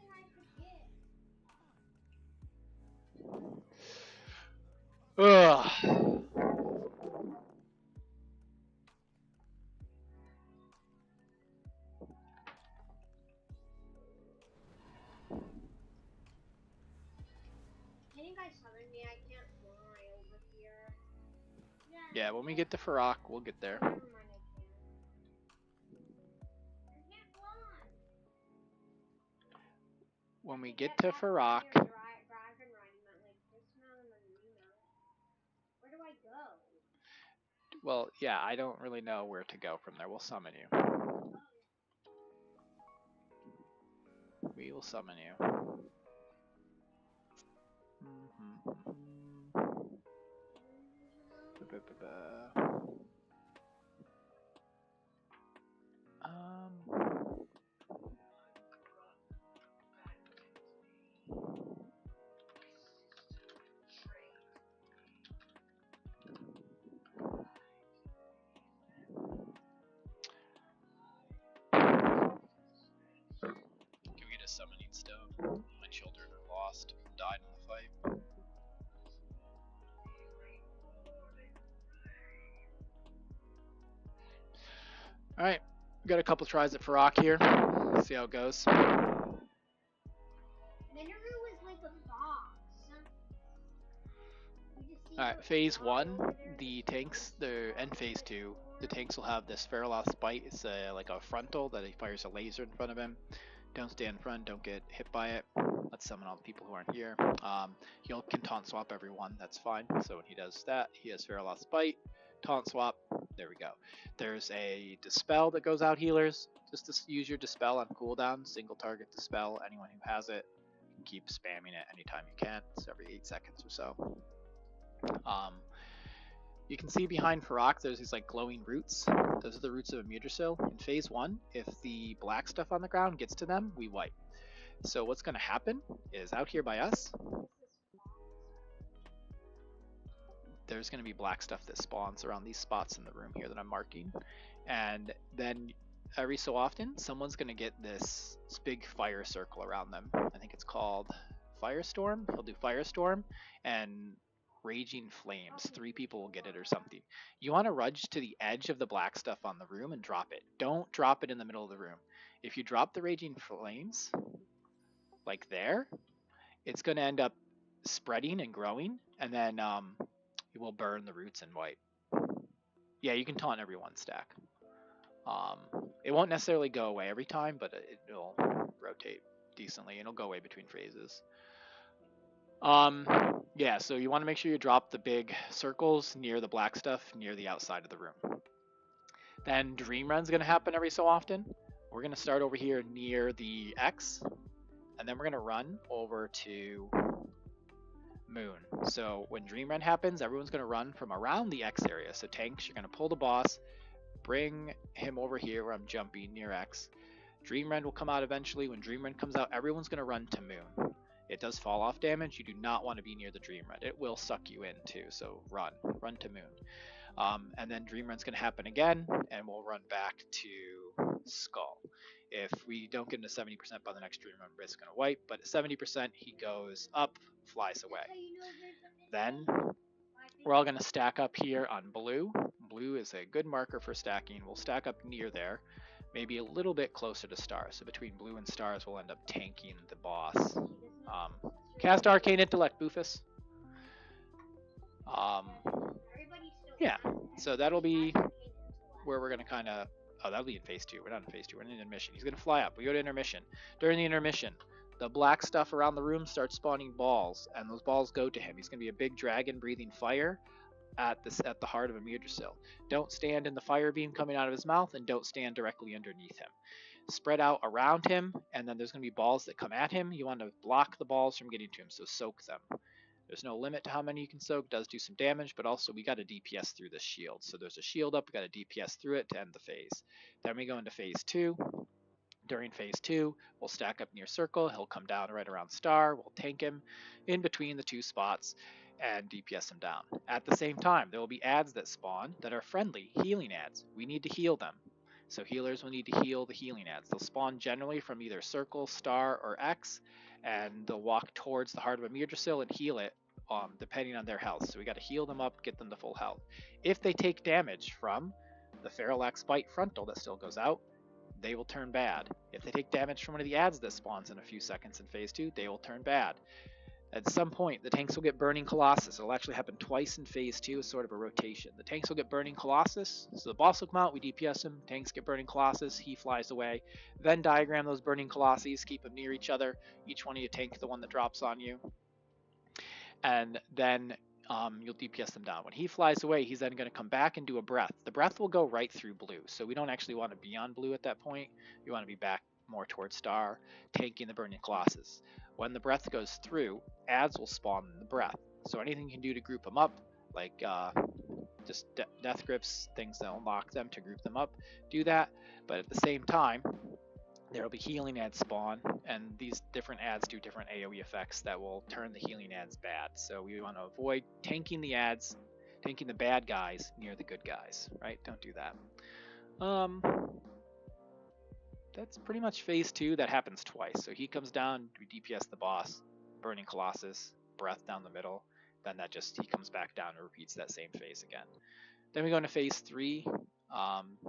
I forget. Ugh. Can you guys summon me? I can't fly over here. Yeah, when we get to Farak, we'll get there. Never mind, I can't fly. When we get to Farak, Where do I go? well, yeah, I don't really know where to go from there. We'll summon you. We will summon you. Can we get a summoning stone? My children are lost and died in the fight. Alright, we got a couple tries at Farak here. See how it goes. Minoru was like a fox. Alright, phase 1, the tanks, and phase 2, the tanks will have this Feraloth Bite. It's like a frontal that he fires a laser in front of him. Don't stay in front, don't get hit by it. Let's summon all the people who aren't here. He can taunt swap everyone, that's fine. So when he does that, he has Feraloth's Bite, taunt swap, there we go. There's a Dispel that goes out healers. Just to use your Dispel on cooldown, single target Dispel, anyone who has it. You can keep spamming it anytime you can, it's every 8 seconds or so. You can see behind Farak there's these like glowing roots. Those are the roots of a Mudrasil. In phase 1, if the black stuff on the ground gets to them, we wipe. So what's going to happen is out here by us, there's going to be black stuff that spawns around these spots in the room here that I'm marking. And then every so often, someone's going to get this big fire circle around them. I think it's called Firestorm. He'll do Firestorm and Raging Flames. 3 people will get it or something. You want to rudge to the edge of the black stuff on the room and drop it. Don't drop it in the middle of the room. If you drop the Raging Flames, like there, it's going to end up spreading and growing, and then it will burn the roots and wipe. Yeah, you can taunt every 1 stack. It won't necessarily go away every time, but it'll rotate decently, and it'll go away between phases. Yeah, so you want to make sure you drop the big circles near the black stuff, near the outside of the room. Then Dream Run's going to happen every so often. We're going to start over here near the X, and then we're going to run over to Moon. So when Dream Run happens, everyone's going to run from around the X area. So tanks, you're going to pull the boss, bring him over here where I'm jumping near X. Dream Run will come out eventually. When Dream Run comes out, everyone's going to run to Moon. It does fall off damage. You do not want to be near the Dream Run. It will suck you in too, so run to Moon. And then Dream Run's going to happen again, and we'll run back to Skull. If we don't get into 70% by the next Dream Run, it's going to wipe, but at 70% he goes up, flies away. Then we're all going to stack up here on Blue. Blue is a good marker for stacking. We'll stack up near there, maybe a little bit closer to Stars. So between Blue and Stars, we'll end up tanking the boss. Cast Arcane Intellect, Boofus. Yeah, so that'll be where we're going to kind of... Oh, that'll be in phase 2. We're not in phase 2. We're in intermission. He's going to fly up. We go to intermission. During the intermission, the black stuff around the room starts spawning balls, and those balls go to him. He's going to be a big dragon breathing fire. at the heart of a Yggdrasil. Don't stand in the fire beam coming out of his mouth, and don't stand directly underneath him. Spread out around him, and then there's going to be balls that come at him. You want to block the balls from getting to him, so soak them. There's no limit to how many you can soak. It does do some damage, but also we got a DPS through this shield. So there's a shield up, we got a DPS through it to end the phase. Then we go into phase 2. During phase 2, we'll stack up near circle. He'll come down right around star. We'll tank him in between the 2 spots and DPS him down. At the same time, there will be ads that spawn that are friendly, healing ads. We need to heal them. So healers will need to heal the healing ads. They'll spawn generally from either circle, star, or X, and they'll walk towards the heart of a Yggdrasil and heal it, depending on their health. So we got to heal them up, get them to full health. If they take damage from the Feral Axe Bite Frontal that still goes out, they will turn bad. If they take damage from one of the ads that spawns in a few seconds in phase 2, they will turn bad. At some point, the tanks will get Burning Colossus. It'll actually happen twice in phase 2 as sort of a rotation. The tanks will get Burning Colossus, so the boss will come out, we DPS him, tanks get Burning Colossus, he flies away. Then diagram those Burning Colossus, keep them near each other. Each one of you tank the one that drops on you. And then you'll DPS them down. When he flies away, he's then going to come back and do a breath. The breath will go right through blue, so we don't actually want to be on blue at that point. We want to be back more towards star, tanking the Burning Colossus. When the breath goes through, ads will spawn in the breath. So anything you can do to group them up, like just death grips, things that unlock them to group them up, do that. But at the same time, there will be healing ads spawn, and these different ads do different AoE effects that will turn the healing ads bad. So we want to avoid tanking the ads, tanking the bad guys near the good guys, right? Don't do that. That's pretty much phase 2. That happens twice. So he comes down, we DPS the boss, Burning Colossus, breath down the middle, then he comes back down and repeats that same phase again. Then we go into phase 3.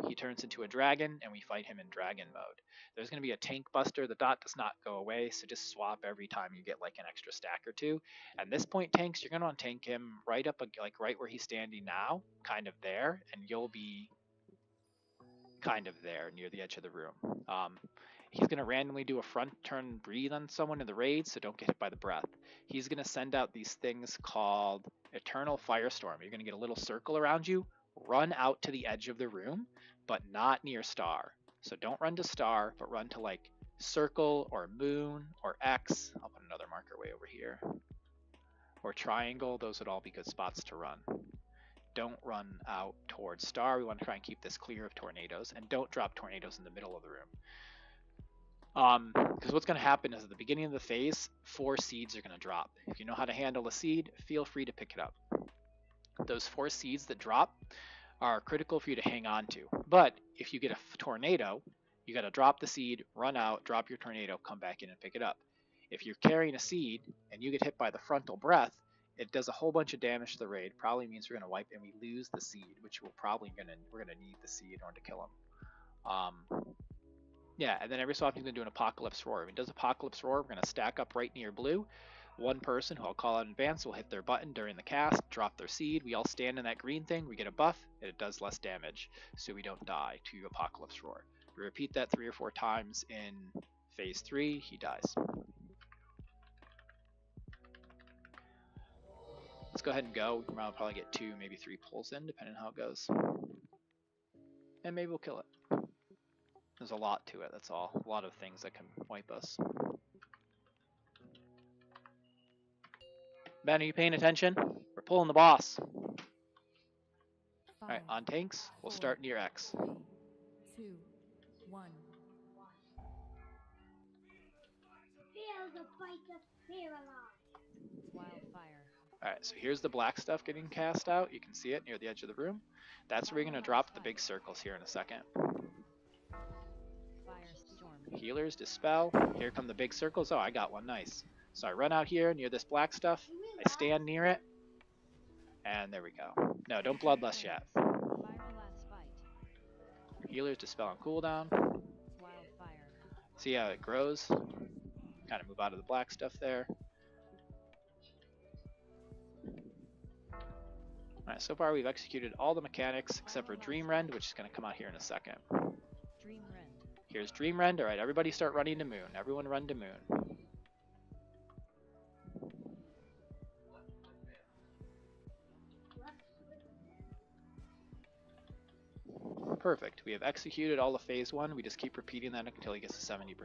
He turns into a dragon, and we fight him in dragon mode. There's going to be a tank buster. The dot does not go away, so just swap every time you get like an extra stack or 2. And this point tanks, you're going to want to tank him right up, like right where he's standing now, kind of there, and you'll be kind of there near the edge of the room. He's going to randomly do a front turn breathe on someone in the raid, so don't get hit by the breath. He's going to send out these things called Eternal Firestorm. You're going to get a little circle around you, run out to the edge of the room, but not near star. So don't run to star, but run to like circle or moon or X. I'll put another marker way over here. Or triangle. Those would all be good spots to run. Don't run out towards star. We want to try and keep this clear of tornadoes, and don't drop tornadoes in the middle of the room. Because what's going to happen is at the beginning of the phase, 4 seeds are going to drop. If you know how to handle a seed, feel free to pick it up. Those 4 seeds that drop are critical for you to hang on to. But if you get a tornado, you got to drop the seed, run out, drop your tornado, come back in and pick it up. If you're carrying a seed and you get hit by the frontal breath, it does a whole bunch of damage to the raid. Probably means we're going to wipe and we lose the seed, which we're going to need the seed in order to kill him. Yeah, and then every so often he's going to do an Apocalypse Roar. When he does Apocalypse Roar, we're going to stack up right near blue. One person, who I'll call out in advance, will hit their button during the cast, drop their seed. We all stand in that green thing. We get a buff, and it does less damage, so we don't die to Apocalypse Roar. We repeat that 3 or 4 times in phase 3. He dies. Let's go ahead and go. We'll probably get 2, maybe 3 pulls in, depending on how it goes. And maybe we'll kill it. There's a lot to it, that's all. A lot of things that can wipe us. Ben, are you paying attention? We're pulling the boss. Alright, on tanks, we'll start near X. 3, 2, 1. Feel the fight of paralyzed. Wildfire. Alright, so here's the black stuff getting cast out. You can see it near the edge of the room. That's where you're going to drop the big circles here in a second. Firestorm. Healers, dispel. Here come the big circles. Oh, I got one. Nice. So I run out here near this black stuff. I stand near it. And there we go. No, don't bloodlust yet. Firelast bite. Healers, dispel on cooldown. Wildfire. See how it grows? Kind of move out of the black stuff there. Alright, so far we've executed all the mechanics except for Dream Rend, which is going to come out here in a second. Dream Rend. Here's Dream Rend. Alright, everybody start running to moon. Everyone run to moon. perfect. We have executed all of phase 1. We just keep repeating that until he gets to 70%.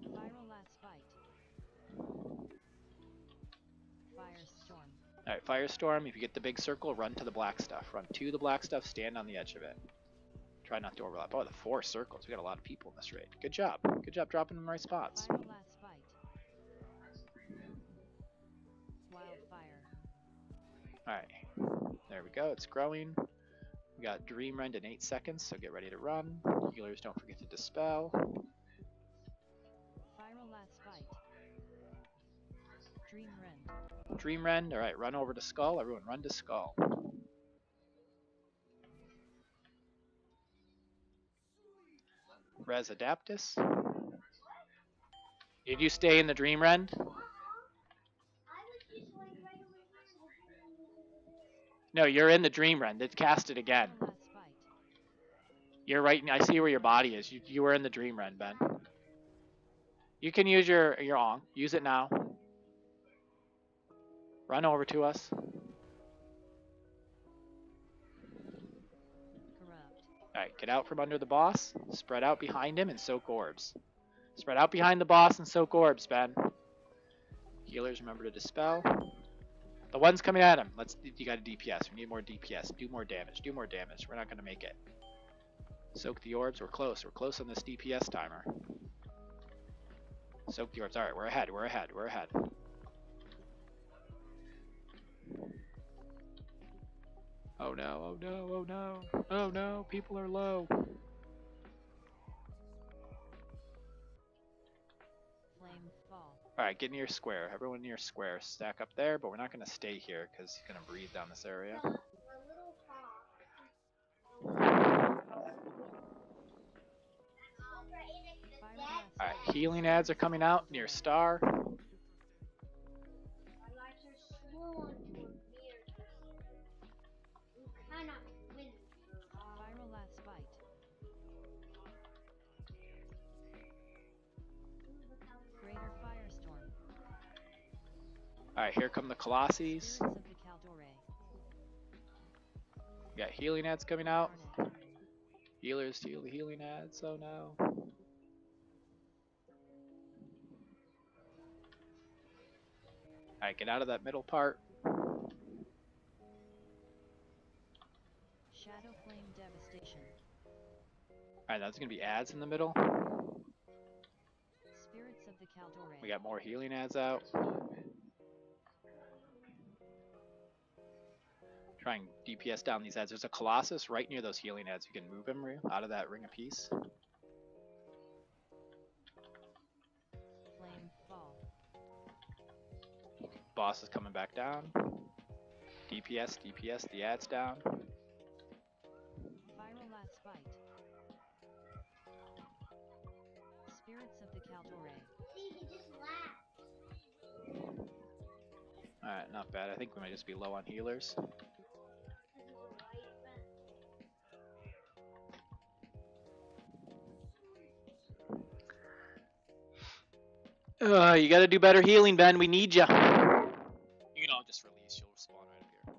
Viral last fight. Firestorm. Alright, Firestorm. If you get the big circle, run to the black stuff. Run to the black stuff, stand on the edge of it. Try not to overlap. Oh, the 4 circles. We got a lot of people in this raid. Good job. Good job dropping them in the right spots. Viral last fight. Wildfire. Alright. There we go. It's growing. We got Dream Rend in 8 seconds, so get ready to run. Healers, don't forget to dispel. Viral last fight. Dream Rend. Dream Rend. Alright, run over to Skull. Everyone run to Skull. Res Adaptus. Did you stay in the Dream Rend? No, you're in the Dream Rend. It cast it again. Viral last fight. You're right. I see where your body is. You were in the Dream Rend, Ben. You can use your Ong. Use it now. Run over to us. Corrupt. Alright, get out from under the boss. Spread out behind him and soak orbs. Spread out behind the boss and soak orbs, Ben. Healers, remember to dispel. The one's coming at him. You got a DPS. We need more DPS. Do more damage. Do more damage. We're not going to make it. Soak the orbs. We're close. We're close on this DPS timer. Soak the orbs. Alright, we're ahead. We're ahead. We're ahead. Oh no, oh no, oh no. Oh no, people are low. Flame fall. Alright, get near square. Everyone near square. Stack up there, but we're not going to stay here because he's going to breathe down this area. Alright, healing ads are coming out near star. Viral last fight. Greater firestorm. Alright, here come the Colossus. Spirits of the Caldore. We got healing ads coming out. Garnet. Healers heal the healing ads. Oh no. Alright, get out of that middle part. Shadow flame devastation. Alright, that's going to be ads in the middle. Spirits of the Caldore. We got more healing ads out. Try and DPS down these ads. There's a Colossus right near those healing ads. You can move him out of that ring of peace. Flame fall. Boss is coming back down. DPS, DPS, the ads down. Viral last fight. Spirits of the Caldore. Alright, not bad. I think we might just be low on healers. You gotta do better healing, Ben. We need ya. You can all just release. You'll spawn right up here.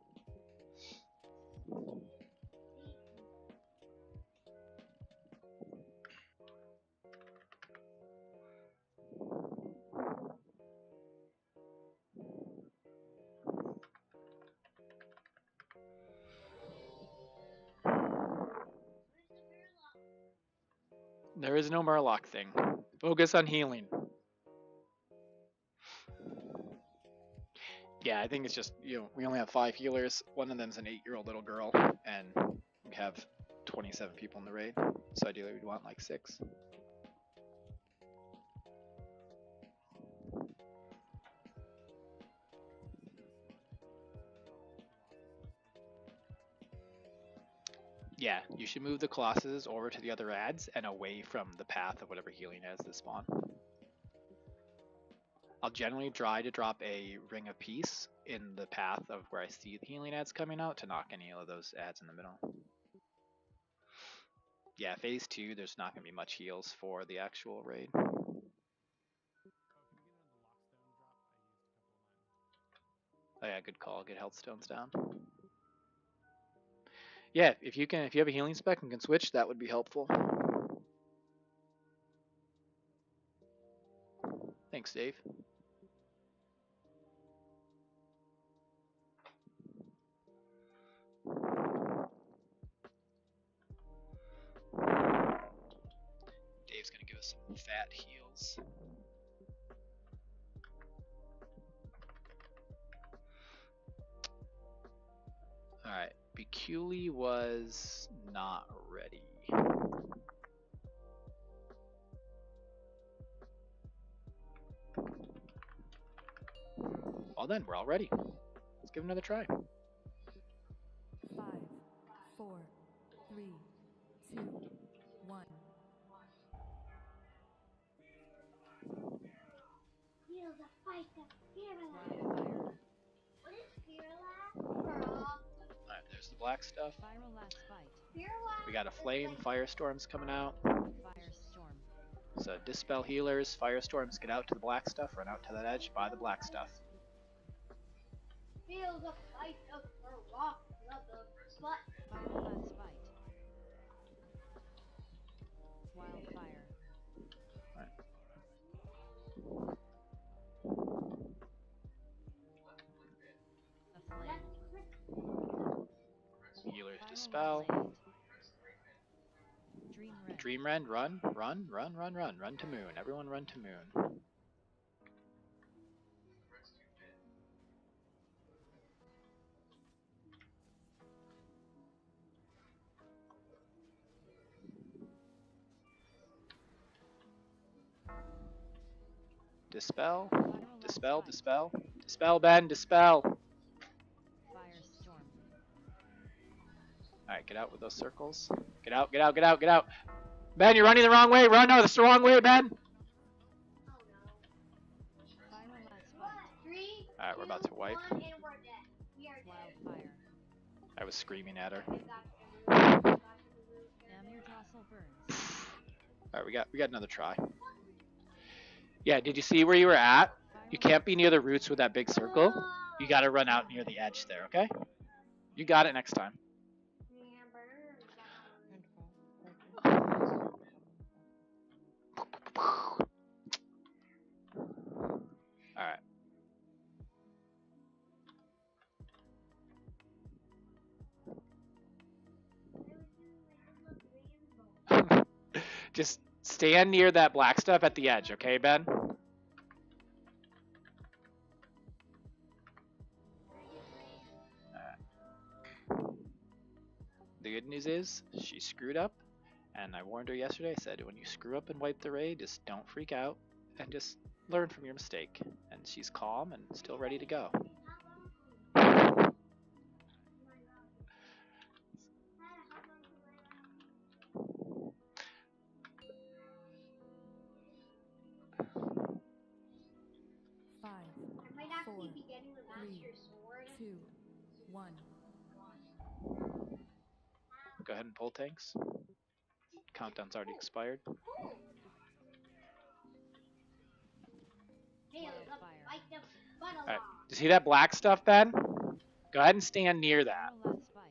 There is no Murloc thing. Focus on healing. Yeah, I think it's just, we only have 5 healers. One of them's an 8-year-old little girl, and we have 27 people in the raid. So ideally we'd want like 6. Yeah, you should move the Colossus over to the other ads and away from the path of whatever healing ads that spawn. I'll generally try to drop a Ring of Peace in the path of where I see the healing ads coming out to knock any of those ads in the middle. Yeah, phase 2, there's not going to be much heals for the actual raid. Oh yeah, good call. Get health stones down. Yeah, if you have a healing spec and can switch, that would be helpful. Thanks, Dave. Dave's gonna give us some fat heals. Alright, Biculi was not ready. Well then, we're all ready. Let's give it another try. 5, 4, 3, 2, 1. Feel the fight of Wildfire. What is Fearlass? Alright, there's the black stuff. Viral last fight. Fearlass. We got a flame, firestorms coming out. Firestorm. So dispel healers, firestorms, get out to the black stuff, run out to that edge, buy the black stuff. Feel the fight of the rock, but Viral last fight. Wildfire. A flame. Healers Viral dispel. land. Dream rend. Dream rend, run to moon. Everyone run to moon. Dispel, dispel, dispel. Dispel, Ben, dispel. Firestorm. Alright, get out with those circles. Get out, get out, get out, get out. Ben, you're running the wrong way. Run, no, that's the wrong way, Ben. Viral last fight. 3. Alright, we're about to wipe. 1, and we're dead. We are dead. Wildfire. I was screaming at her. Amir Jostle burns. Alright, we got another try. Yeah, did you see where you were at? You can't be near the roots with that big circle. You gotta run out near the edge there, okay? You got it next time. Alright. Just stand near that black stuff at the edge, okay, Ben? The good news is, she screwed up, and I warned her yesterday. I said, when you screw up and wipe the raid, just don't freak out, and just learn from your mistake. And she's calm and still ready to go. 5, I might actually be getting the master sword. 2, 1. Go ahead and pull tanks. Countdown's already expired. Alright, you see that black stuff, Ben? Go ahead and stand near that. Viral last fight.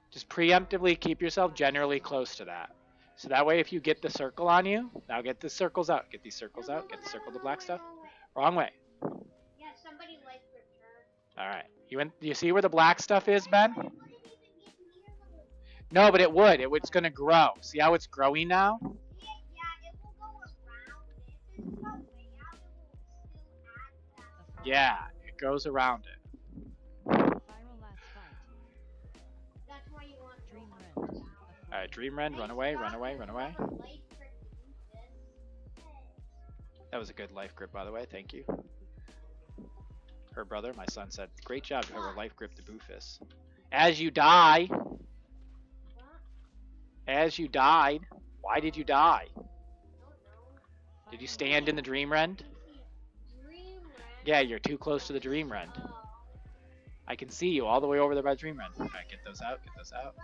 Just preemptively keep yourself generally close to that. So that way if you get the circle on you, now get the circles out. Get these circles out. Get the circle to black stuff. Wrong way. Yeah, somebody like return. Alright. You see where the black stuff is, Ben? No, but it would. It's going to grow. See how it's growing now? Yeah, it will go around. If it's not way out, it will still add that. Yeah, it goes around it. Viral last fight. That's why you want Dream rend. Alright, Dream Rend, run away, run away, run away. That was a good life grip, by the way. Thank you. Her brother, my son, said, great job to have a life grip to Boofus. As you die. As you died. Why did you die? Did you stand in the Dream Rend? Yeah, you're too close to the Dream Rend. I can see you all the way over there by the Dream Rend. Alright, get those out, get those out.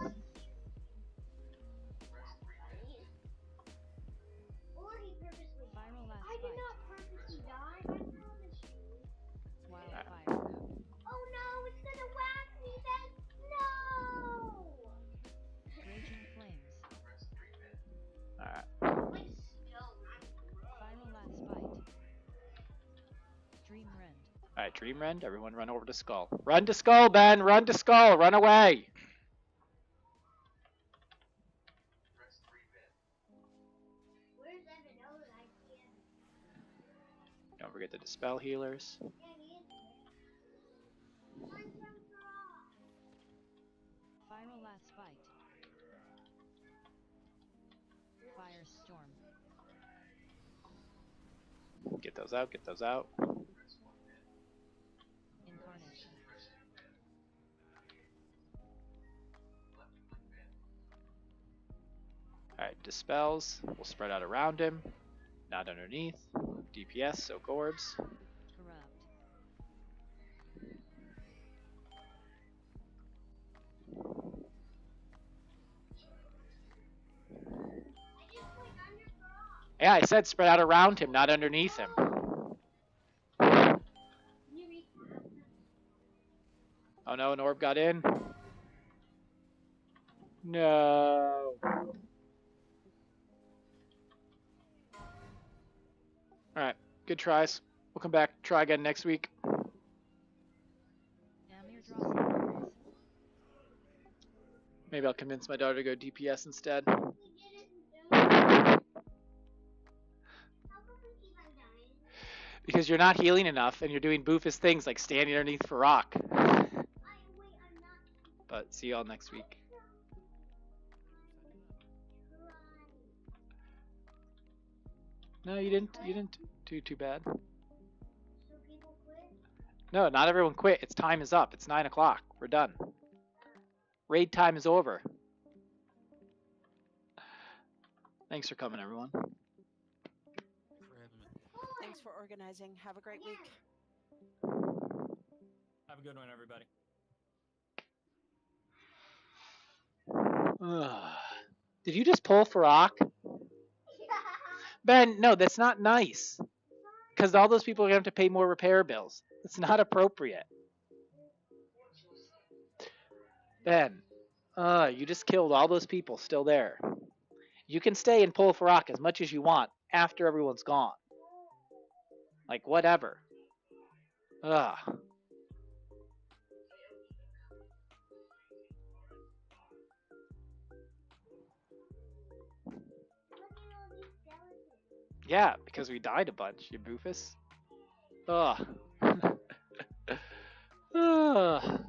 Viral last I did fight. not purposely die. I promise you. Wildfire. Oh no, it's gonna whack me then. No! Alright, Dream Rend, everyone run over to Skull. Run to Skull, Ben! Run to Skull! Run away! Where's Evan? Oh, I see Evan. Don't forget the Dispel Healers. Yeah, he is there. Find some rock. Firelast Bite. Firestorm. Get those out, get those out. Incarnation. Alright, Dispels. We'll spread out around him. Not underneath. DPS, Soak Orbs. Corrupt. Yeah, I said spread out around him, not underneath him. Oh no, an orb got in. No. Alright, good tries. We'll come back, try again next week. Amir Drossel Burns. Maybe I'll convince my daughter to go DPS instead. Because you're not healing enough and you're doing boofus things like standing underneath for rock. But see y'all next week. No, you didn't do too bad. No, not everyone quit. Its time is up. It's 9 o'clock. We're done. Raid time is over. Thanks for coming, everyone. Thanks for organizing. Have a great week. Have a good one, everybody. Did you just pull Farak? Ben, no, that's not nice. Because all those people are going to have to pay more repair bills. It's not appropriate. Ben, you just killed all those people still there. You can stay and pull Farak as much as you want after everyone's gone. Like, whatever. Ugh. Yeah, because we died a bunch, you boofus. Ugh. Ugh.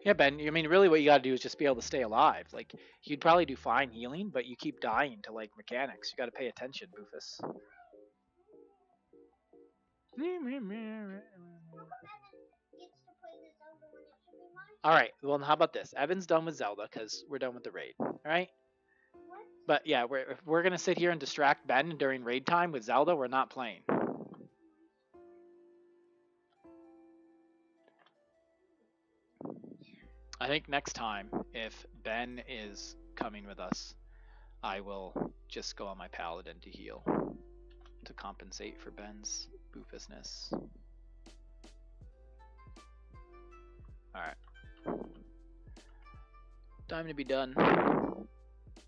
Yeah, Ben, I mean, really what you gotta do is just be able to stay alive. Like, you'd probably do fine healing, but you keep dying to, like, mechanics. You gotta pay attention, boofus. Alright, well, how about this? Evan's done with Zelda, because we're done with the raid. Alright? But, yeah, if we're gonna sit here and distract Ben during raid time with Zelda, we're not playing. I think next time, if Ben is coming with us, I will just go on my paladin to heal, to compensate for Ben's boofusness. Alright. Time to be done.